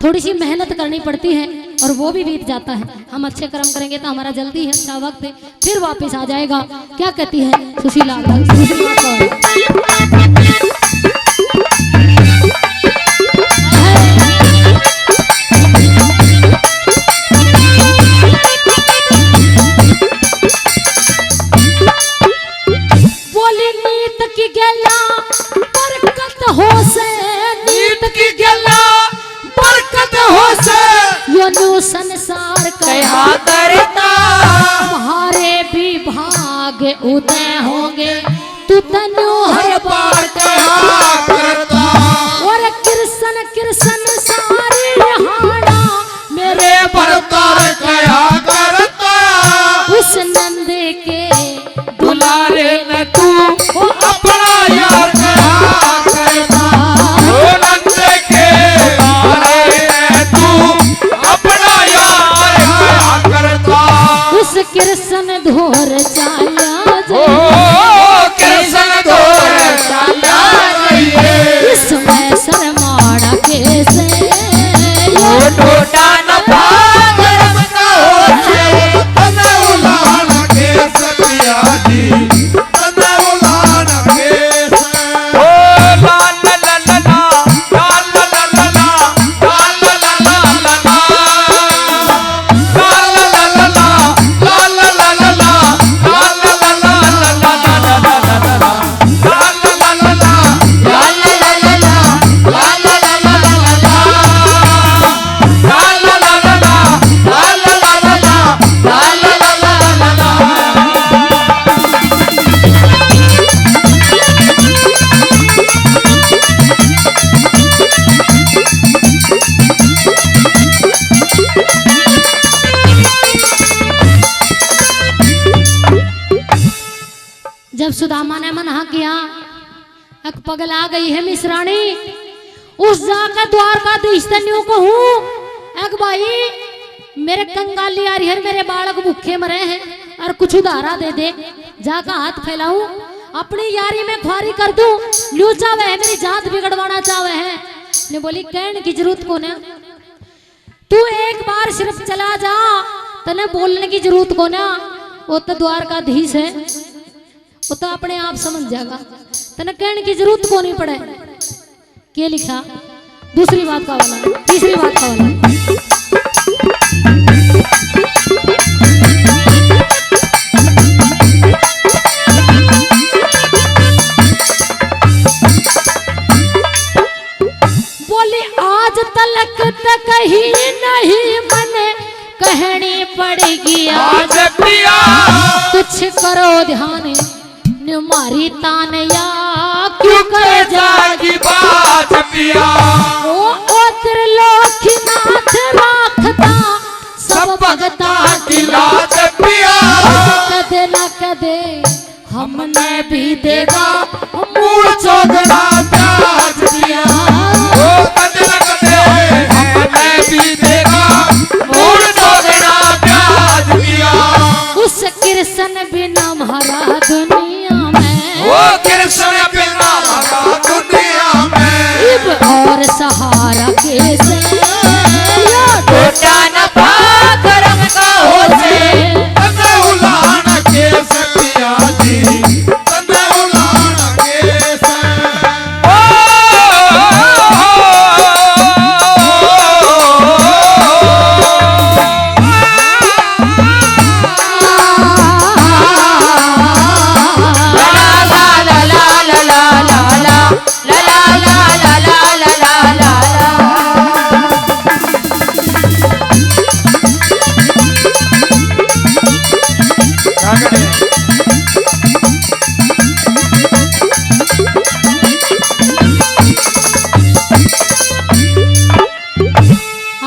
थोड़ी सी मेहनत करनी पड़ती है और वो भी बीत जाता है। हम अच्छे कर्म करेंगे तो हमारा जल्दी है अच्छा वक्त फिर वापस आ जाएगा। क्या कहती है सुशीला? उदय होंगे तू तन्यू हर बार कहा करता और कृष्ण कृष्ण सारी हाड़ा मेरे बरतार कया करता उस नंद के दुलारे न तू अपना यार कहा करता ओ नंद के दुलारे न तू अपना यार कहा करता उस कृष्ण धोर चाया ओ कृष्ण धोर चाला जाइए इसमें शर्माड़ा कैसे ओ टोटा न भागरम का हो तने उलान के सतिया जी तने उलान के ओ ला ला ला ला ला ला ला ला ला ला ला ला ला ला जब सुदामा ने मना किया अक पगला गई है मिश्राणी उस जाकर द्वारकाधीश तन्यू को हूँ अक भाई मेरे कंगाली आ रही है मेरे बालक भूखे मरे हैं और कुछ उधारा दे दे जाकर हाथ फैलाऊं अपनी यारी में ख्वारी कर दूं ल्यू चावे है मेरी जात बिगड़वाना चावे है ने बोली कहने की जरूरत को ना तू एक बार सिर्फ चला जा तने बोलने की जरूरत को ना वो तो द्वारकाधीश है वो तो अपने आप समझ जाएगा तने कहने की जरूरत को नहीं पड़े क्या लिखा दूसरी बात का वाला तीसरी बात का वाला बोली आज तलक तक ही नहीं मने कहनी पड़ेगी आज पिया कुछ करो ध्यान मारी तान या क्यों कर जागी बात पिया ओ त्रिलोकीनाथ राखता सब भगता की लाज पिया कदे न कदे हमने भी देगा मूल चौगना प्याज पिया ओ कदे न कदे हमने भी देगा मूल चौगना प्याज पिया उस कृष्ण बिना महारा दुनिया में ओ कृष्ण बिना हमारा दुनिया में इब और सहारा कैसे टोटा न भागरम का हो से तने उलान के सतिया जी तने उलान के से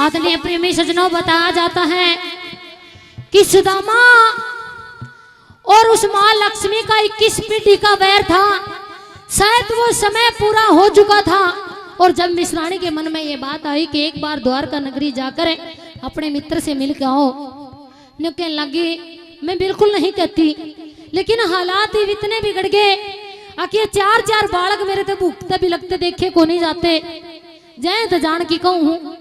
आदरणीय प्रेमी सजनों बताया जाता है कि सुदामा और उस मां लक्ष्मी का 21 पीढ़ी का वैर था शायद वो समय पूरा हो चुका था और जब मिश्राणी के मन में ये बात आई कि एक बार द्वारका नगरी जाकर अपने मित्र से मिल के आओ ने कहने लगी मैं बिल्कुल नहीं कहती लेकिन हालात ही इतने बिगड़ गए आखिर 4 बालक मेरे तो भूखते भी लगते देखे को नहीं जाते जाए तो जान की कहूँ हूँ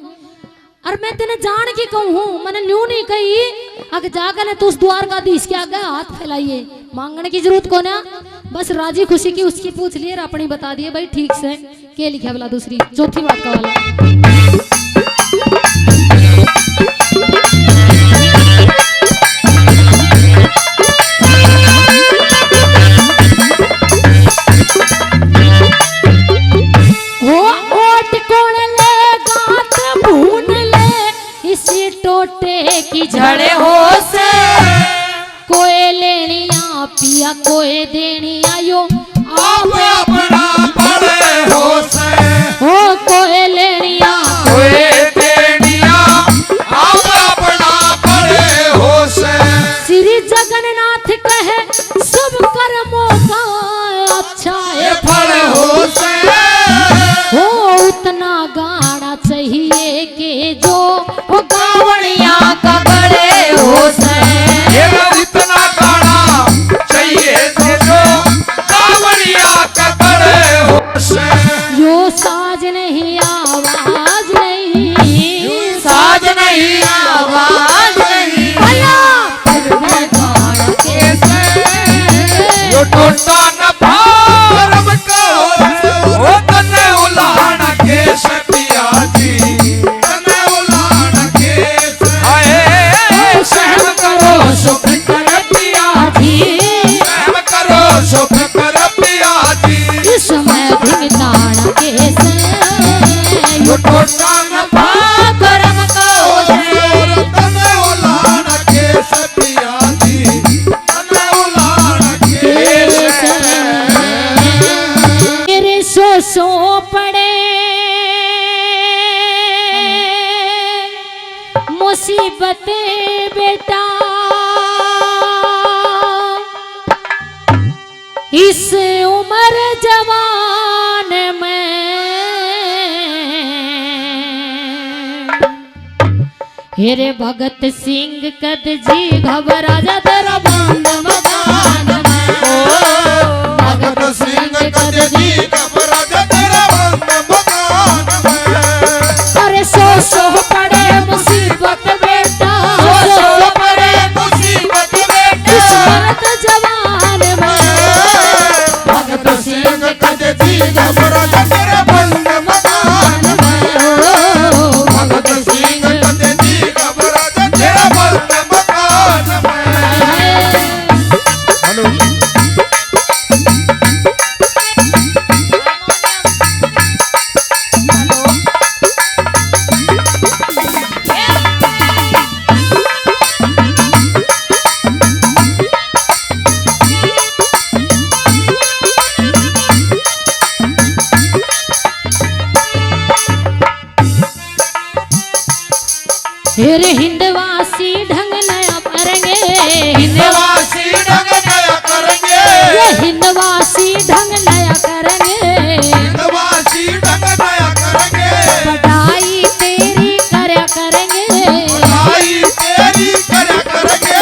और मैं तेने जान की कहूँ हूँ मैंने न्यू नहीं कही अगर जाकर ने तो उस द्वारकाधीश के आगे हाथ फैलाइए मांगने की जरूरत को ना बस राजी खुशी की उसकी पूछ लिए और अपनी बता दिए भाई ठीक से क्या लिखा वाला दूसरी चौथी बात का वाला टोटे की झड़े हो से कोई लेनिया पिया सो पड़े मुसीबतें बेटा इस उम्र जवान में, हेरे भगत सिंह कद जी घबरा जा तेरा बंद मकान में। भगत सिंह कद जी घबरा जा तेरा बंद मकान में। अरे सो पड़े मुसीबत बेटा, सो पड़े मुसीबत बेटा इस मर्द जवान में। भगत सिंह कद जी घबरा जा तेरा बंद मकान में। भगत सिंह कद जी घबरा जा तेरा बंद मकान में। हेलो हेरे हिंदवासी ढंग नया करेंगे, हिंदवासी ढंग नया करेंगे। ये हिंदवासी ढंग नया करेंगे। हिंदवासी ढंग नया करेंगे। पढ़ाई तेरी करया करेंगे, पढ़ाई तेरी करया करेंगे।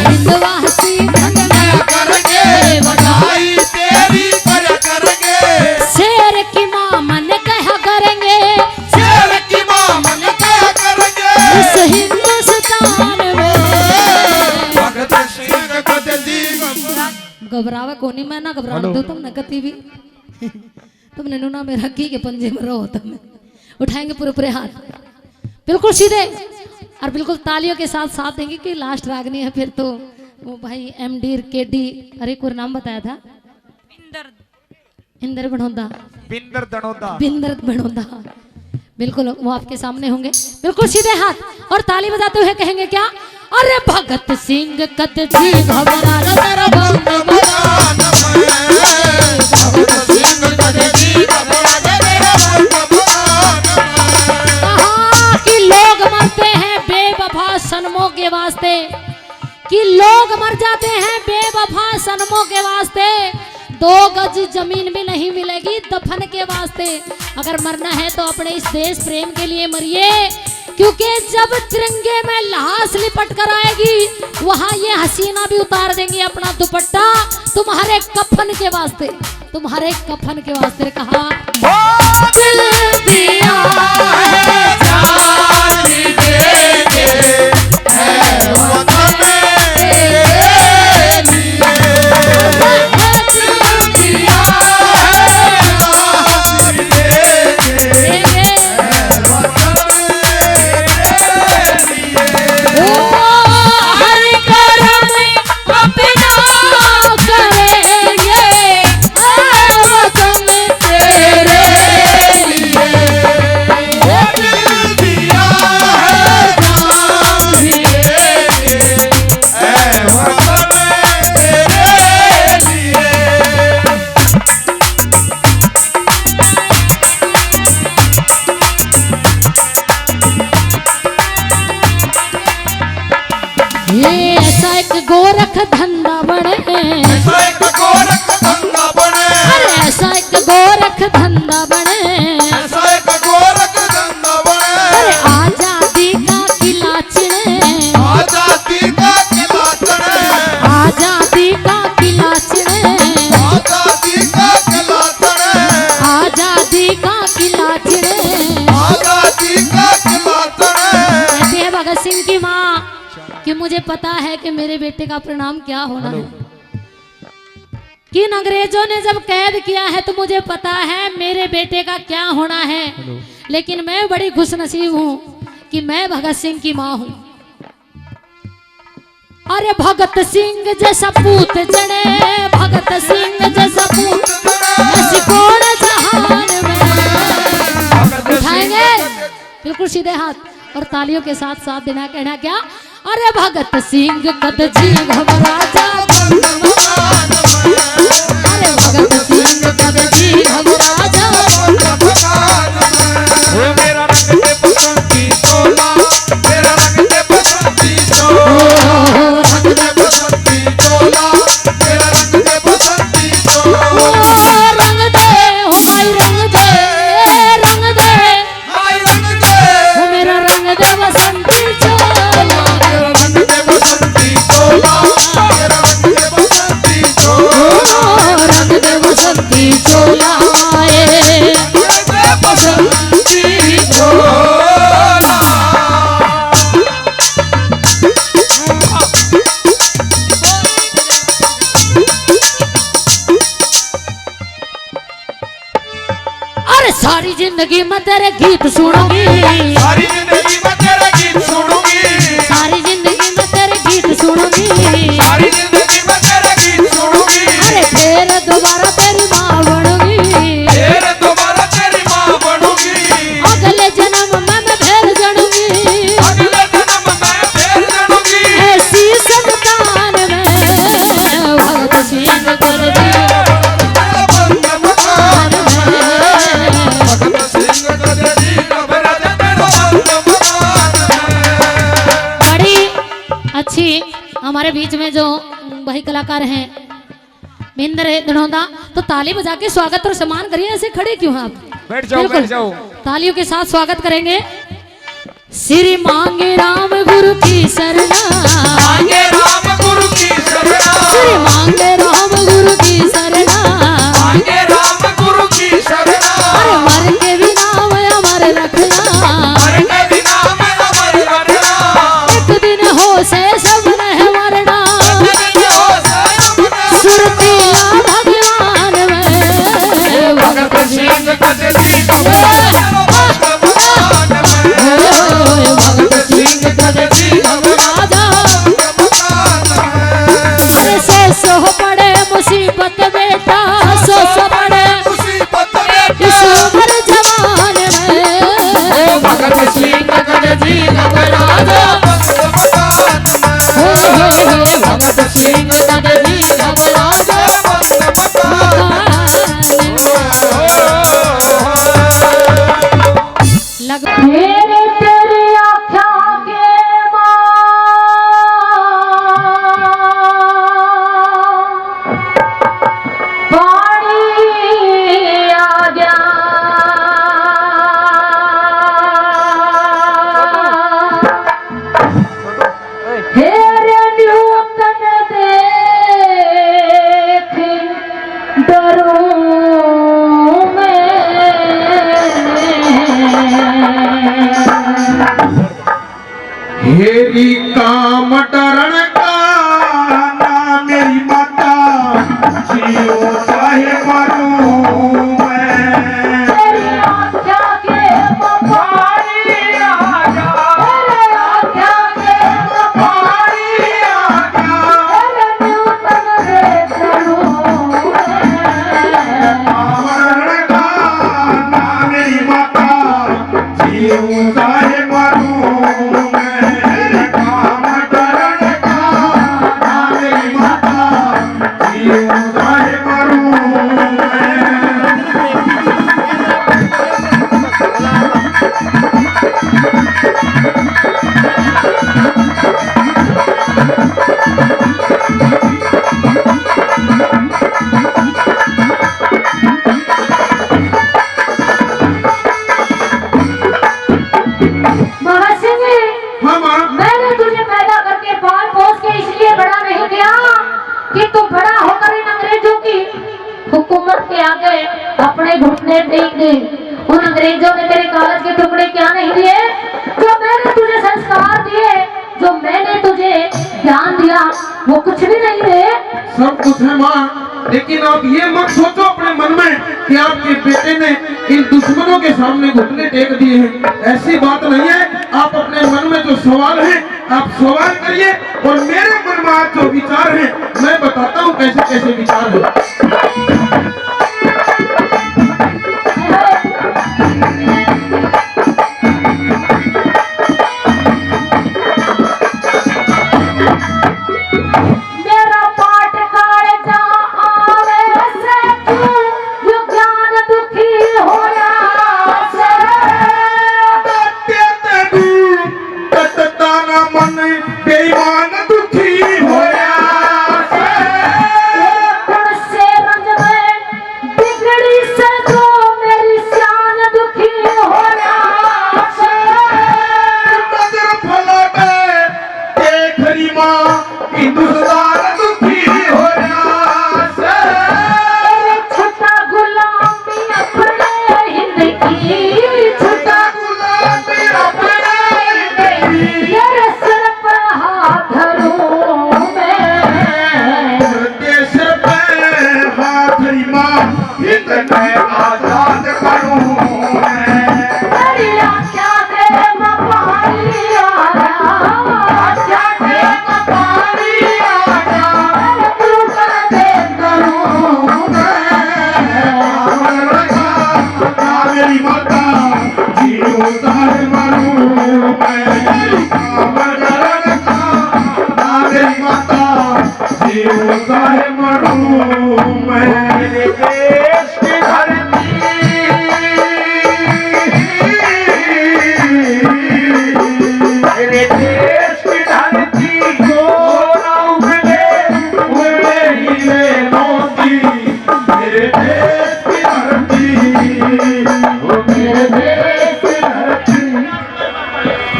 हिंदवासी ढंग नया करेंगे। पढ़ाई तेरी करया करेंगे। शेर की माँ मन कहा करेंगे, शेर की माँ मन क्या करेंगे। इस हिंदुस्तान में। भगत सिंह कद जी घबरावा कोनी, मैं ना घबरा दो तुम न कती भी तुमने ना मेरा की के पंजे में रहो, तुम उठाएंगे पूरे पूरे हाथ बिल्कुल सीधे और बिल्कुल तालियों के साथ साथ देंगे कि लास्ट रागनी है। फिर तो वो भाई एमडी केडी, अरे कोई नाम बताया था, इंदर बनोदा, बिंदर दनोदा। बिंदर बनोदा, बिल्कुल वो आपके सामने होंगे। बिल्कुल सीधे हाथ और ताली बजाते हुए कहेंगे क्या, अरे भगत सिंह कद जी घबरा जा तेरा बंद मकान में। भगत सिंह कद जी घबरा जा तेरा बंद मकान में। कहा कि लोग मरते हैं बेवफा सनमों के वास्ते, कि लोग मर जाते हैं बेवफा सनमों के वास्ते। 2 गज जमीन भी नहीं मिलेगी दफन के वास्ते। अगर मरना है तो अपने इस देश प्रेम के लिए मरिए, क्योंकि जब तिरंगे में लाश लिपट कर आएगी वहां ये हसीना भी उतार देंगी अपना दुपट्टा तुम्हारे कफन के वास्ते, तुम्हारे कफन के वास्ते। कहा दिल दिया है जान देंगे है वतन तेरे लिए। दिल दिया है जान देंगे है वतन तेरे लिए। हर करम अपना करेंगे वतन तेरे लिए। दिल दिया है जान देंगे है वतन तेरे लिए। ये ऐसा एक गोरख धंधा बने, ऐसा एक गोरख धंधा बने। अरे ऐसा एक गोरख धंधा बने। ऐसा एक गोरख धंधा बने। अरे आजादी का किला चिड़े, आजादी का किला चढ़े। आजादी का किला चिड़े, आजादी का किला चढ़े। आजादी का किला चिड़े। आजादी का किला चढ़े। कहती है भगत सिंह की माँ कि मुझे पता है कि मेरे बेटे का परिणाम क्या होना है, कि इन अंग्रेजों ने जब कैद किया है तो मुझे पता है मेरे बेटे का क्या होना है। लेकिन मैं बड़ी खुशनसीब हूँ कि मैं भगत सिंह की माँ हूँ। अरे भगत सिंह जैसा पूत जड़े, भगत सिंह जैसा पूत ऐसी कौन जहान में। उठाएंगे बिल्कुल सीधे हाथ और तालियों के साथ साथ देना कहना क्या, अरे भगत सिंह कद जी घबरा जा, अरे भगत सिंह कद जी घबरा जा। सारी जिंदगी में तेरे गीत सुनूंगी, सारी जिंदगी में तेरे गीत सुनूंगी, सारी जिंदगी में तेरे गीत सुनूंगी, सारी जिंदगी में तेरे गीत सुनूंगी। अरे फिर दोबारा तेरी माँ बनूंगी, फिर दोबारा तेरी माँ बनूंगी, अगले जन्म में मैं फिर जनूंगी, अगले जन्म में फिर जनूंगी। ऐसी संतान में भगत सिंह कर दी भगत सिंह कर दी घबरा तेरा बंद मकान में। बड़ी अच्छी हमारे बीच में जो भाई कलाकार हैं महेंद्र धनौदा, तो ताली बजा के स्वागत और सम्मान करिए। ऐसे खड़े क्यों हैं आप? बैठ जाओ, बिल्कुल। बैठ जाओ। तालियों के साथ स्वागत करेंगे। श्री मांगे राम गुरु की शरणा, मांगे राम गुरु की शरणा, श्री मांगे राम गुरु की शरणा, मांगे राम गुरु की शरणा। अरे मर के भी नाम अमर रखना, मर के भी नाम अमर रखना, एक दिन हो से सब रह मरना, सुरतिया भगवान में भगत सिंह कर दी घबरा तेरा बंद मकान में। भगत सिंह कर दी घबरा तेरा बंद मकान में। अरे सो पड़े मुसीबत बेटा, सो पड़े मुसीबत इस उम्र जवान में, भगत सिंह कर दी घबरा तेरा बंद मकान में। भगत सिंह कर दी घबरा तेरा बंद मकान लग मेरे तेरी आँखों के पानी आ गया, हेरे न्यूतन देख डरूं मैं, हेरी काम डरण का ना मेरी माता, जियो चाहे मरूं मैं। तेरी आँखों के पानी आ गया, तेरी आँखों के पानी आ गया, हेरे न्यूतन देख डरूं मैं। काम डरण का ना मेरी माता, जियो चाहे मरूं मैं। काम डरण का ना मेरी माता, जियो चाहे मरूं मैं। भगत सिंह, हाँ माँ, मैंने तुझे पैदा करके पाल पोस के इसलिए बड़ा नहीं किया कि तू बड़ा होकर इन अंग्रेजों की हुकूमत के आगे अपने घुटने टेक दे। उन अंग्रेजों ने तेरे कागज के टुकड़े क्या नहीं दिए, जो मैंने तुझे संस्कार दिए, जो मैंने तुझे ज्ञान दिया, वो कुछ भी नहीं है। सब कुछ है माँ, लेकिन आप ये मत सोचो अपने मन में कि आपके बेटे ने इन दुश्मनों के सामने घुटने टेक दिए हैं। ऐसी बात नहीं है। आप अपने मन में जो सवाल है आप सवाल करिए, और मेरे मन में आज जो विचार है मैं बताता हूँ कैसे कैसे विचार है। मेरा पाठ काढ़ आवे से क्यों यो ज्ञान दुखी होया से। मन बेईमान दुखी होया गुण से रंज में बिगड़ी से जो मेरी शान दुखी होया से। नजर फला देख रही माँ हिंदुस्तान दुखी होया से। छुटा गुलामी अपने हिंद की, छुटा गुलामी अपने तेरे सिर पर हाथ धरूं मैं। देश पे हाथ माँ हिंद में आजाद करूं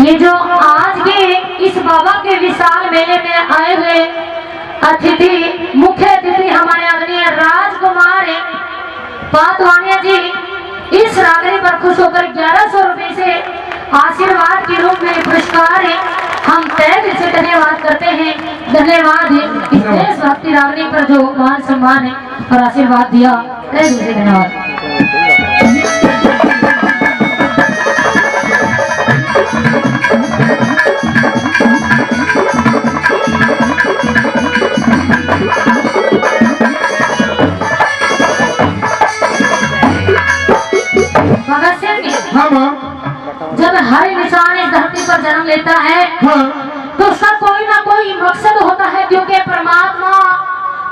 ये जो आज के इस बाबा के विशाल मेले में आए हुए अतिथि, मुख्य अतिथि हमारे आदरणीय राजकुमार पातवानिया जी, इस रागनी पर खुश होकर 1100 रुपए से आशीर्वाद के रूप में पुरस्कार है। हम तहे दिल से धन्यवाद करते हैं। धन्यवाद है इस देशभक्ति रागनी पर जो मान सम्मान है और आशीर्वाद दिया, तहे दिल से धन्यवाद। जब हर इंसान इस धरती पर जन्म लेता है तो उसका कोई ना कोई मकसद होता है, क्योंकि परमात्मा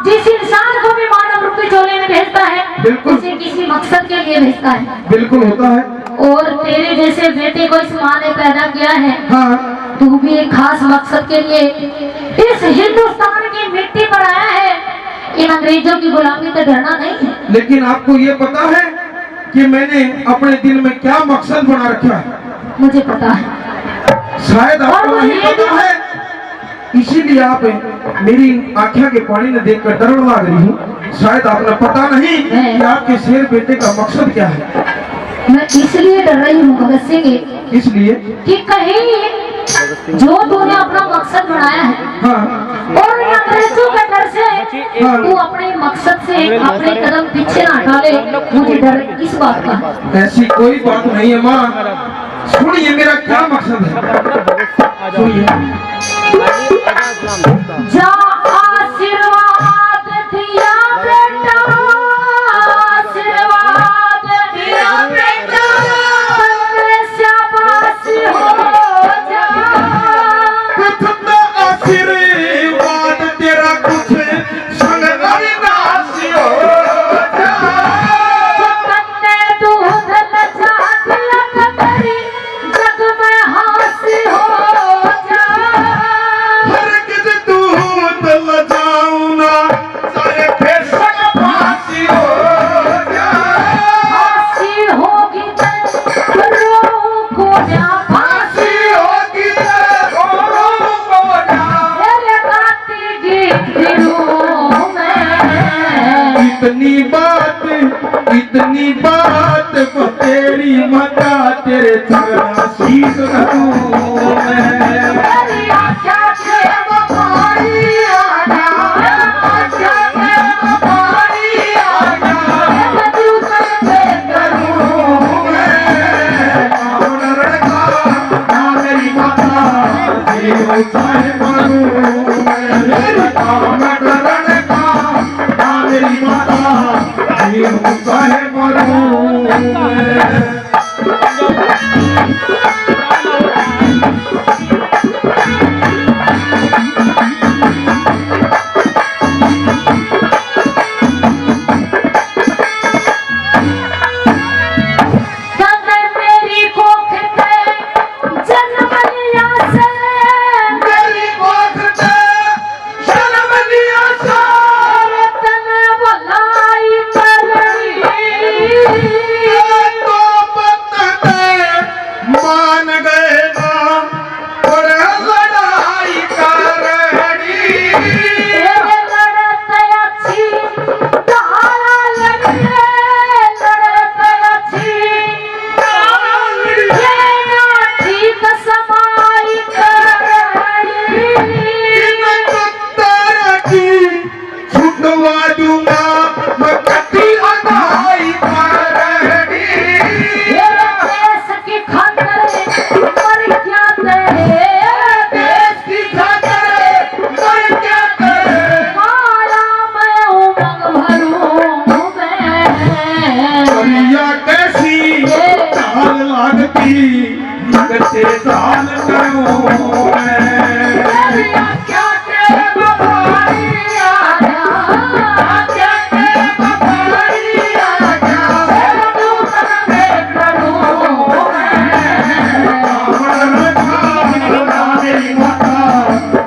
जिस इंसान को भी मानव रूपी झोले में भेजता है उसे किसी मकसद के लिए भेजता है। बिल्कुल होता है। और तेरे जैसे बेटे को इस माँ ने पैदा किया है, तू भी एक खास मकसद के लिए इस हिंदुस्तान की मिट्टी पर आया है। इन अंग्रेजों की गुलामी से डरना नहीं है। लेकिन आपको ये पता है कि मैंने अपने दिल में क्या मकसद बना रखा है? मुझे पता है। शायद आपको नहीं पता है, इसीलिए आप मेरी आँखों के पानी में देखकर डर लग रही हूँ। शायद आपने पता नहीं कि आपके शेर बेटे का मकसद क्या है। मैं इसलिए डर रही हूँ भगत सिंह, इसलिए कि कहीं जो तूने अपना मकसद बनाया है और इन अंग्रेजों के डर से तू अपने मकसद से अपने कदम पीछे ना डाले, मुझे डर इस बात का। ऐसी कोई बात नहीं है माँ। सुनिए मेरा क्या मकसद है, सुनिए। जा आशीर्वाद दिया बेटा, आशीर्वाद दिया बेटा, शाबाशी हो जा। आशीर्वाद तेरा कुछ संगरी नासी हो जा। कन्ने दूध लजा दिया करी, जग में हासी हो जा। हर किस दूध लजाऊं ना, सारे फेसक फांसी हो जा। फांसी होगी तो रोऊं को ना, फांसी होगी तो रोऊं को ना। तेरे गाती गीत फिरूं मैं। इतनी बात वो तेरी माता, तेरे चरण शीश रखूं मैं। तेरी आशा से पानी आना, आशा से पानी आना, बदलू करके करूं मैं। कौन रखा ना मेरी माता, तेरे चाहे मारूं मैं। कौन रखा ना मेरी माता, तेरे चाहे मारूं मैं। तने मेरी कोख पे जन्म लिया से, मेरी कोख पे जन्म लिया तने बुलाई करनी। तो की लगते साल करूं मैं। क्या के बफारी आजा, क्या के बफारी आजा, तू तने करूं मेरी माता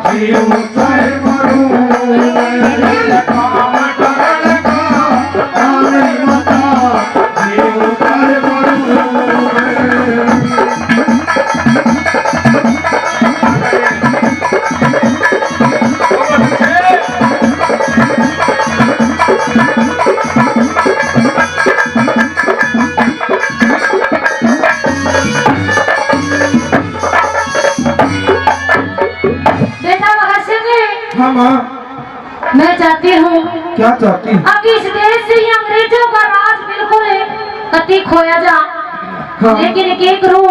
जीव चाहे मरूं काम करने का मेरी माता जीव चाहे मरूं। बेटा भगत सिंह जी, हाँ माँ, मैं चाहती हूँ क्या चाहती? अब इस देश से ही अंग्रेजों का राज बिल्कुल कति खोया जा। हाँ। लेकिन एक करूं,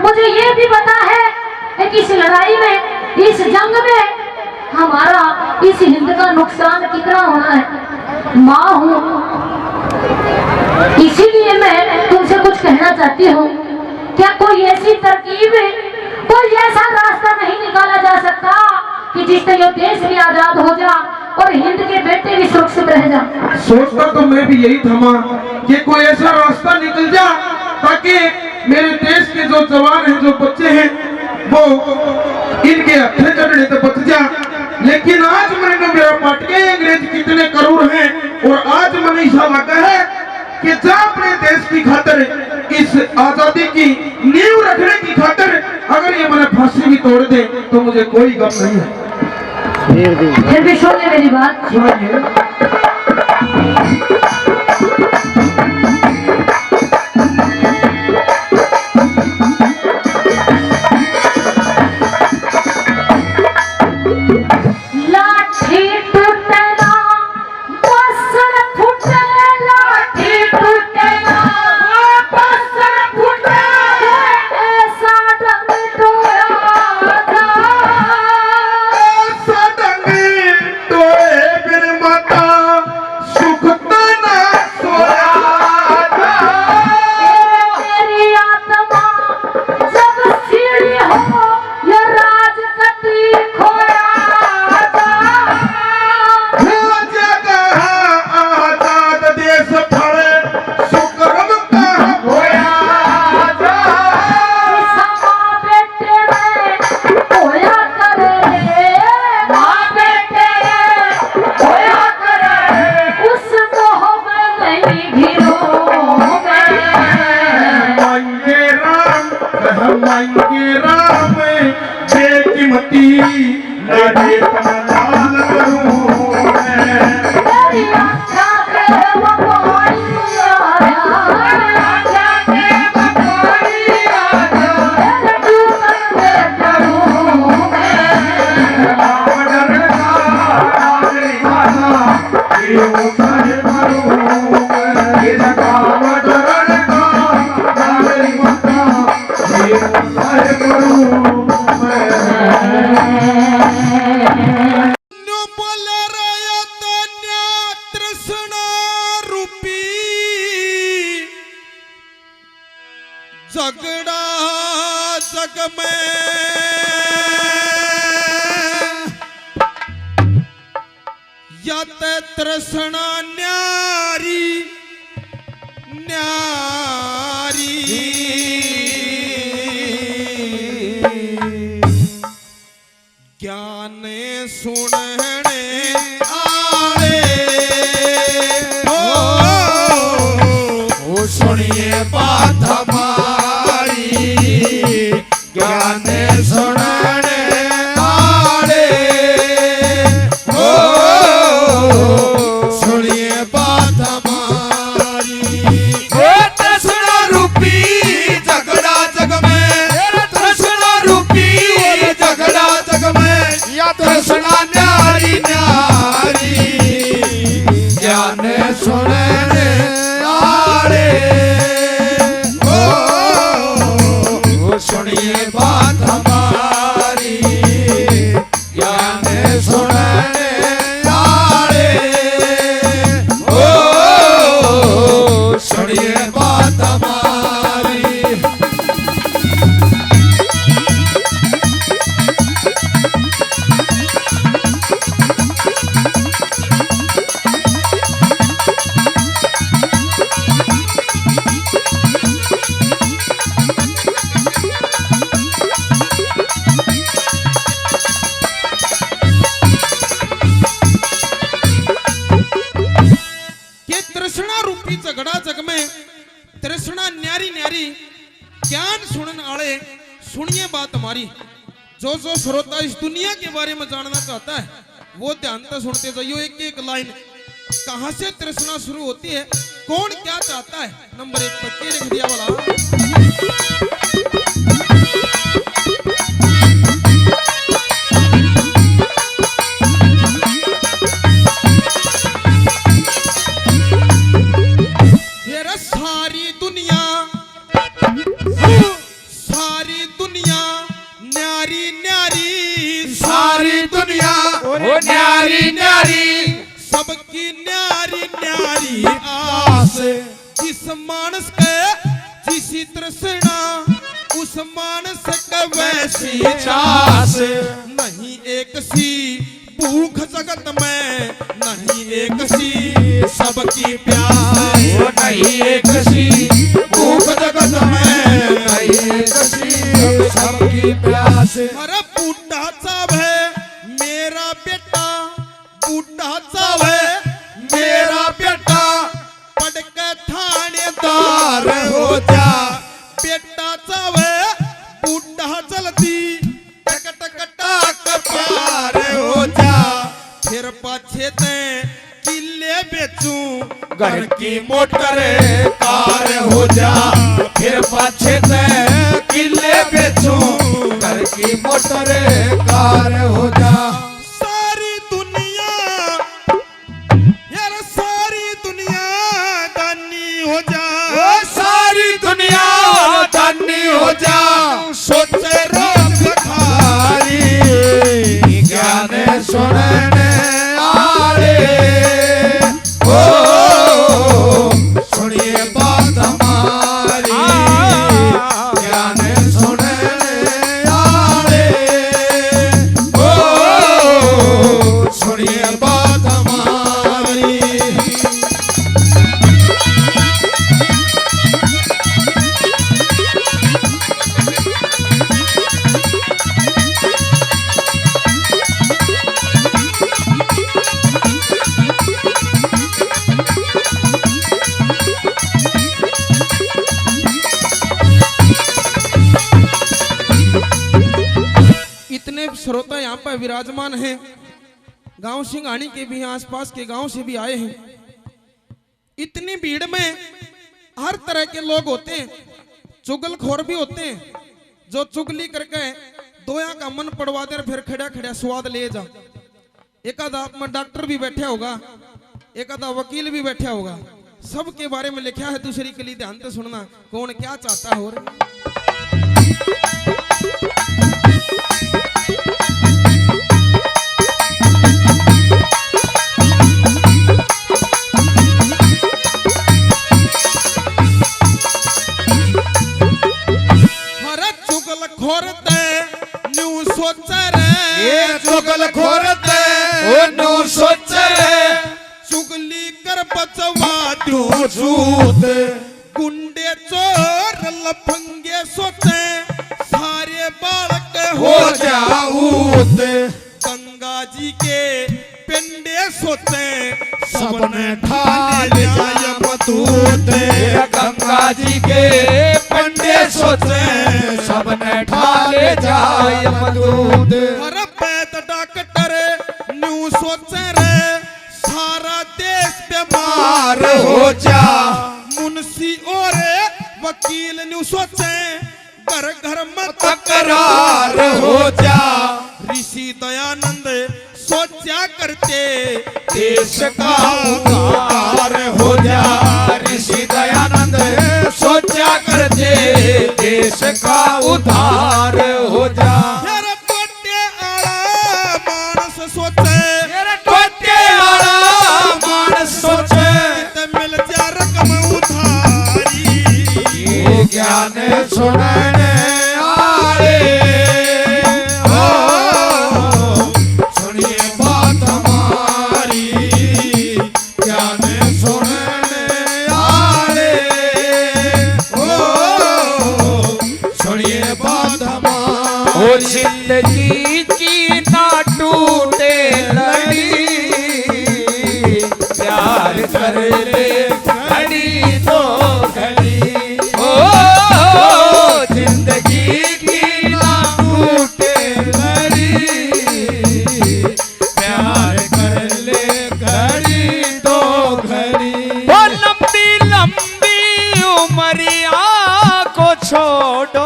मुझे ये भी पता है कि इस लड़ाई में, इस जंग में हमारा इस हिंद का नुकसान कितना होना है। माँ हूँ, इसीलिए मैं तुमसे कुछ कहना चाहती हूँ। क्या कोई ऐसी तरकीब, कोई ऐसा रास्ता नहीं निकाला जा सकता कि जिससे ये देश भी आजाद हो जा और हिंद के बेटे भी सुरक्षित रह जा? सोचता तो मैं भी यही था माँ कि कोई ऐसा रास्ता निकल जा ताकि मेरे देश के जो जवान हैं, जो बच्चे हैं, वो इनके हत्थे चढ़ने से बच जा। लेकिन आज मैंने मेरा पाट के अंग्रेज कितने करूर हैं और आज मैंने ऐसा लगा है कि जा अपने देश की खातिर, इस आजादी की नींव रखने की खातिर अगर ये मैंने फांसी भी तोड़ दे तो मुझे कोई गम नहीं है। फिर भी सुन ले मेरी बात। सुनिए। लाठी टूटे ना पसर फूटे, लाठी टूटे ना पसर फूटे, ऐसा डंग टोया जा, ऐसा डंग टोए बिन माता सुख तना सोया जा। मेरी आत्मा जब सीढ़ी हो ये राज कति खोया जा। जगह आजाद देश फड़े सुकर्म का होया जा। माँ बेटे में होया करे, माँ बेटे में होया करे, उस मोह में नहीं घिरो मांगे राम बेकीमती लड़े तमलाल करूं मैं। मेरी आँखा के बपारी आया, आँखा के बपारी आया, तेरे जीवन में करूं मैं। राम डरना मेरी माता जीव चाहे मरूं मैं। राम डरना मेरी माता जीव चाहे मरूं मैं। झगड़ा जग में या ते तृष्णा न्यारी न्यारी ज्ञान सुनने आए ओ सुनिए बात हमारी ज्ञान सुनने आए ओ सुनिए बात हमारी। तृष्णा रूपी झगड़ा जग में, तृष्णा रूपी झगड़ा जग में या तृष्णा न्यारी ज्ञान सुनने वाले सुनिए बात हमारी। जो श्रोता इस दुनिया के बारे में जानना चाहता है वो ध्यान से सुनते जाइयो। एक एक लाइन कहां से तृष्णा शुरू होती है, कौन क्या चाहता है। नंबर 1 पट्टी लिख दिया वाला। सारी दुनिया न्यारी न्यारी, सारी दुनिया वो न्यारी न्यारी, सबकी न्यारी न्यारी आस। जिस मानस के जिसी तृष्णा, उस मानस के वैसी चास। नहीं एक सी भूख जगत में, नहीं एक सी सबकी प्यास। वो नहीं एक सी भूख जगत में, नहीं एक सी सबकी प्यास। अरे बूढ़ा चावे मेरा बेटा, बूढ़ा चावे मेरा बेटा पढ़ के थानेदार हो जा। बेटा चावे बूढ़ा जल्दी टक टक टाक प्यार हो जा। फिर पाछे ते किले बेचूं, घर की मोटर कार हो जा। फिर पाछे ते किले बेचूं, घर की मोटर कार हो जा। सारी दुनिया यार सारी दुनिया दानी हो जा। ओ सारी दुनिया दानी हो जा। सोचे रोज खारी ज्ञान सुनने आले, ओ सुनिए बात हमारी। ज्ञान सुनने आले, ओ सुनिए बात हमारी। इतने श्रोता यहाँ पर विराजमान हैं, गांव सिंघानी के भी आसपास के गांव से भी आए हैं। इतनी भीड़ में हर तरह के लोग होते हैं, चुगलखोर भी होते हैं जो चुगली करके दोया का मन पड़वा दे फिर खड़ा खड़ा स्वाद ले जा। एक आधा में डॉक्टर भी बैठा होगा, एक आधा वकील भी बैठा होगा, सबके बारे में लिखा है। दूसरी के लिए ध्यान से सुनना, कौन क्या चाहता है। और खोरते ओ नो सोचे, चुगली कर बचवा दू झूठ गुंडे चोर लफंगे सोचे, सारे बालक हो जाऊत। गंगा जी के पिंडे सोचे, सबने ठाल जाय मधुत। गंगा जी के पंडे सोचे, सबने ठाल जाय मधुत। हर पैद डॉक्टर न्यू सोचे रे, सारा देश बीमार हो जा। मुंशी और वकील न्यू सोचे, घर घर में तकरार हो जा। ऋषि दयानंद सोचा करते, देश का उद्धार हो जा। ऋषि दयानंद सोचा करते, देश का उद्धार हो जा। यार टोटे आला मानस सोचे, टोटे आला मानस सोचे, ते मिल जा रकम उधारी। ये ज्ञान सुनने आले, ओ सुनिए बात हमारी। ज्ञान सुनने आले, ओ सुनिए बात हमारी। ओ जिंदगी की ना टूटे लड़ी, प्यार कर ले घड़ी तो घड़ी। ओ छोड़ो,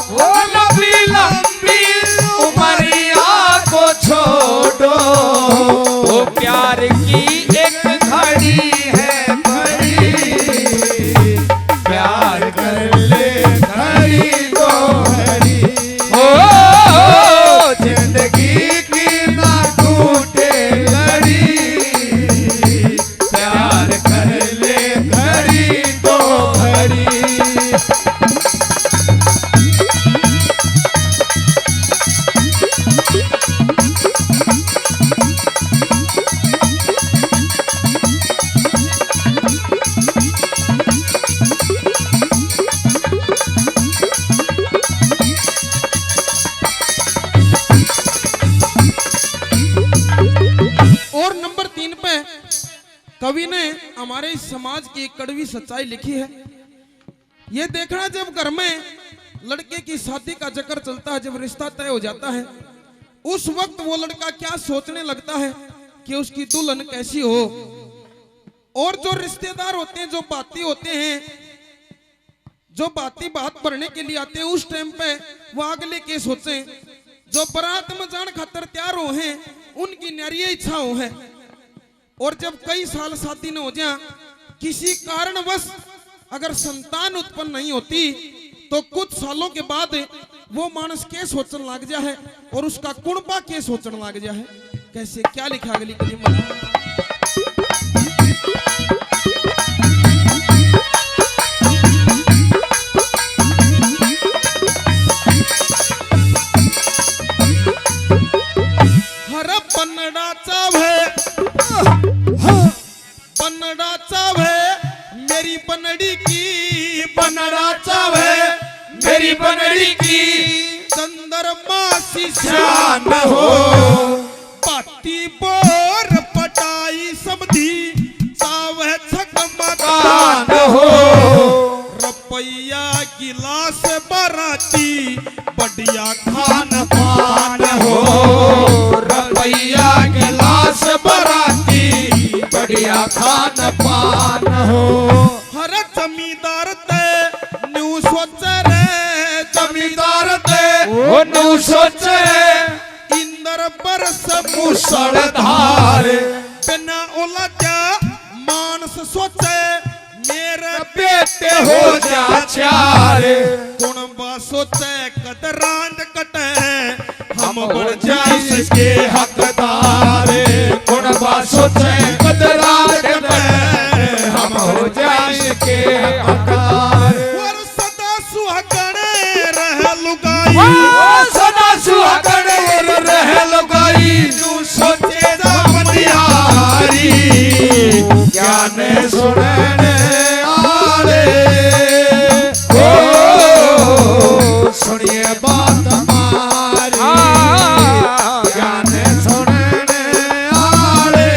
वो लंबी लंबी उमरिया को छोड़ो, वो प्यार की एक घड़ी है बड़ी, प्यार कर ले घड़ी तो घड़ी, ओ जिंदगी की ना टूटे लड़ी, प्यार कर ले घड़ी तो घड़ी। और नंबर 3 पे कवि ने हमारे इस समाज की एक कड़वी सच्चाई लिखी है। ये देखना, जब घर में लड़के की शादी का चक्कर चलता है, जब रिश्ता तय हो जाता है, उस वक्त वो लड़का क्या सोचने लगता है कि उसकी दुल्हन कैसी हो। और जो रिश्तेदार होते हैं, जो बाती होते हैं, जो बाती बात भरने के लिए आते हैं, उस टाइम पे वो अगले के सोचे। जो बारात में जान खातर तैयार हो हैं, उनकी नारी इच्छा हो है। और जब कई साल शादी न हो जाए, किसी कारणवश अगर संतान उत्पन्न नहीं होती, तो कुछ सालों के बाद वो मानस के सोचने लग जा है और उसका कुणबा के सोचने लग जा है। कैसे, क्या लिखा अगली कली में? हर पन्नडाचा वे मेरी पनड़ी की, बनडाचा वे मेरी बनड़ी की, चंद्रमा सी शान हो, पाती बोर पटाई समधी चावे छकमकान कान हो, रुपया गिलास बराती बढ़िया खान पान हो, रुपया गिलास बराती बढ़िया खान पान हो। हर जमींदार ते न्यू सोच रे, जमींदार ते वो नु सोचे, इंदर बरस मुसलधार बिना ओलाजा मानस सोचे, मेरे बेटे हो जा चार, कुणबा सोचे कदरांद कटे, हम बढ़ जाए जाए इसके हकदार, कुणबा सोचे कदरार कटे, हम हो जाए इसके हकदार। और सदा सुहागणे रह लुगाई, ओ सदा सुहागण रह लुगाई, तू सोचे जा बनियारी, ज्ञान सुनने आले, ओ सुनिए बात हमारी, ज्ञान सुनने आले,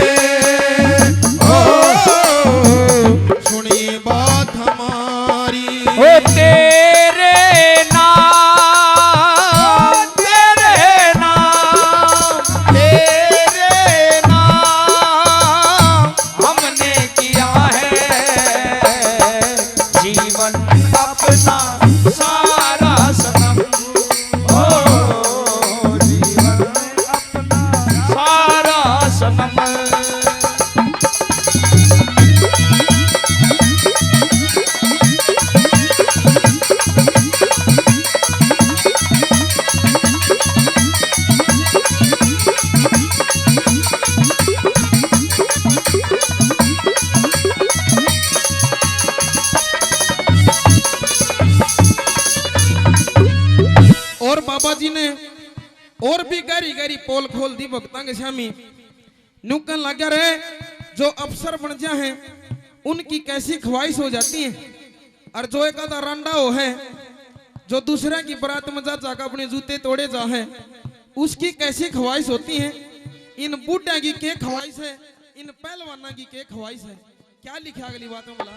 ओ सुनिए बात हमारी। ओ तेरे नाम, तेरे नाम, तेरे नाम हमने किया है जीवन अपना सारा सनम, ओ जीवन अपना सारा सनम। और बाबा जी ने और भी गहरी गहरी पोल खोल दी भक्तां के सामी। नुकन लग रहे जो अफसर बन जा है, उनकी कैसी ख्वाहिश हो जाती है। और जो एक आधा रांडा हो है, जो दूसरे की बारात में जा जाकर अपने जूते तोड़े जा है, उसकी कैसी ख्वाहिश होती है। इन बूढ़ा की के ख्वाहिश है, इन पहलवाना की के ख्वाहिश है। क्या लिखा अगली बात में बोला?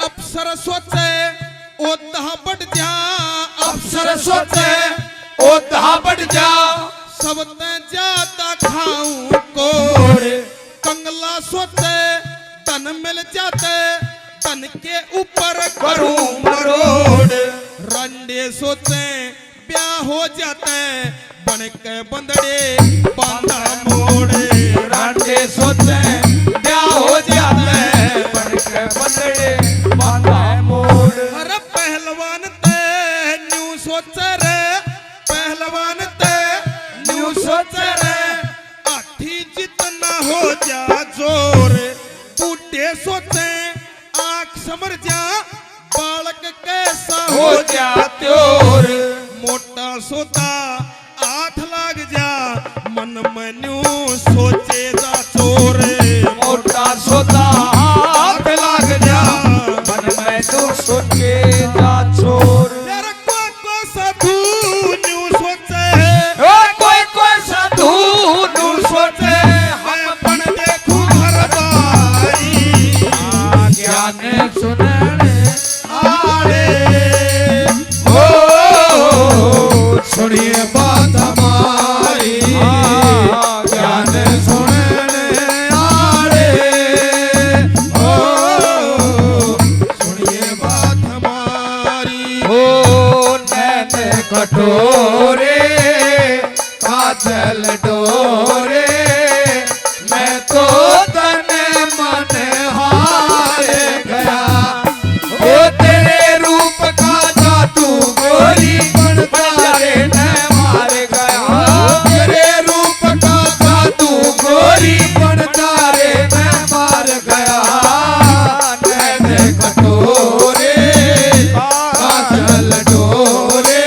अफसर सोचे ओ बढ़ जा, अफसर सोचे ओधा बढ़ जा सब ते ज्यादा खाऊं कोड़ कंगला सोचे तन मिल जाते तन के ऊपर करूं मरोड़ रंडे सोचे ब्याह हो जाते बन के बंदड़े बांधा मोड़े रांडे सोचे ब्याह हो जाते बन के बंदड़े बांधा मोड़ अरे पहलवान ते न्यू सोचे रे पहलवान ते न्यू सोचे रे आठी जितना हो जा जोर बूढ़े सोचे आंख समर जा बालक कैसा हो जा त्योर मोटा सोता आठ लाग जा मन में न्यू सोचे जा चोरे मोटा सोता हाथ लाग जा मन में तो सोचे जा छोर यार कोई साधु न्यू सोचे कोई साधु नू सोचे मैं पण देखूं घर बाई ज्ञान सुनने आड़े ओ सुनिए बात हमारी ज्ञान सुनने आड़े ओ सुनिए बात हमारी ओ नैन कटोरे काजल डोरे मैं तो तने मन हार गया ओ तेरे रूप का जादू गोरी बनता रे न मार गया तेरे रूप का जादू गोरी बनता रे न मार गया नैन कटोरे काजल डोरे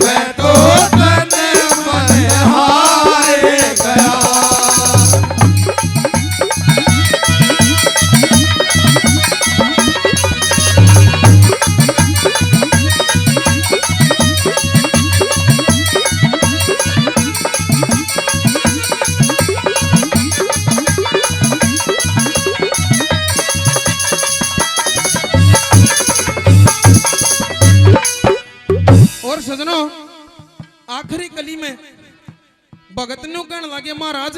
मैं तो तने मन हार गया और सजनों आखिरी कली में भगत न्यू कहने लगे महाराज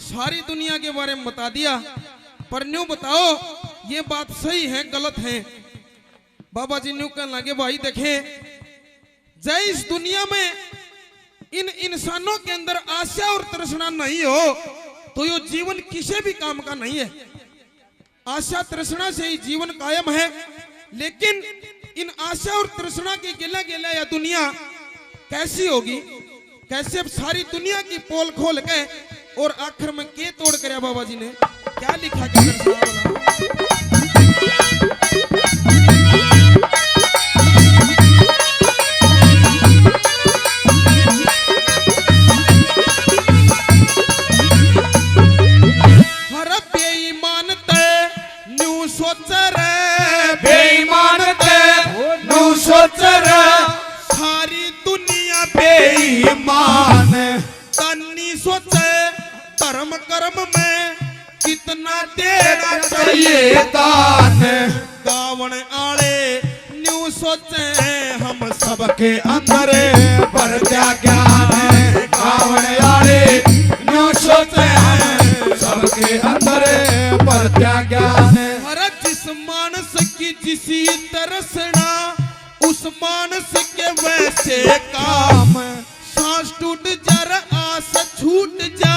सारी दुनिया के बारे में बता दिया पर न्यू बताओ ये बात सही है गलत है बाबा जी न्यू कहने लगे भाई देखे जय इस दुनिया में इन इंसानों के अंदर आशा और तृष्णा नहीं हो तो ये जीवन किसी भी काम का नहीं है आशा तृष्णा से ही जीवन कायम है लेकिन इन आशा और तृष्णा की गिला गिला या दुनिया कैसी होगी कैसे अब सारी दुनिया की पोल खोल के और आखिर में के तोड़ कर बाबा जी ने क्या लिखा क्या हर बेईमान ते न्यू सोच रे बेईमान ते नू सोच रे सारी दुनिया बेईमान तन्नी सोचे धर्म कर्म में कितना देना चाहिए चाहिए दान गावन आले न्यू सोचे हम सब सबके अंदर पर क्या ज्ञान गावन आले न्यू सोचे सबके अंदर पर क्या ज्ञान हर जिस मानस की जिसी तरसना उस मानस के वैसे काम सांस टूट जा आस छूट जा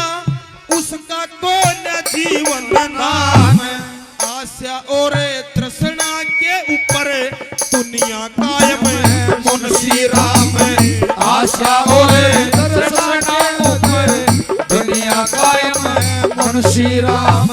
उसका कौन जीवन नाम आशा और तृष्णा के ऊपर दुनिया कायम मुंशी राम आशा और तृष्णा ऊपर दुनिया कायम मुंशी राम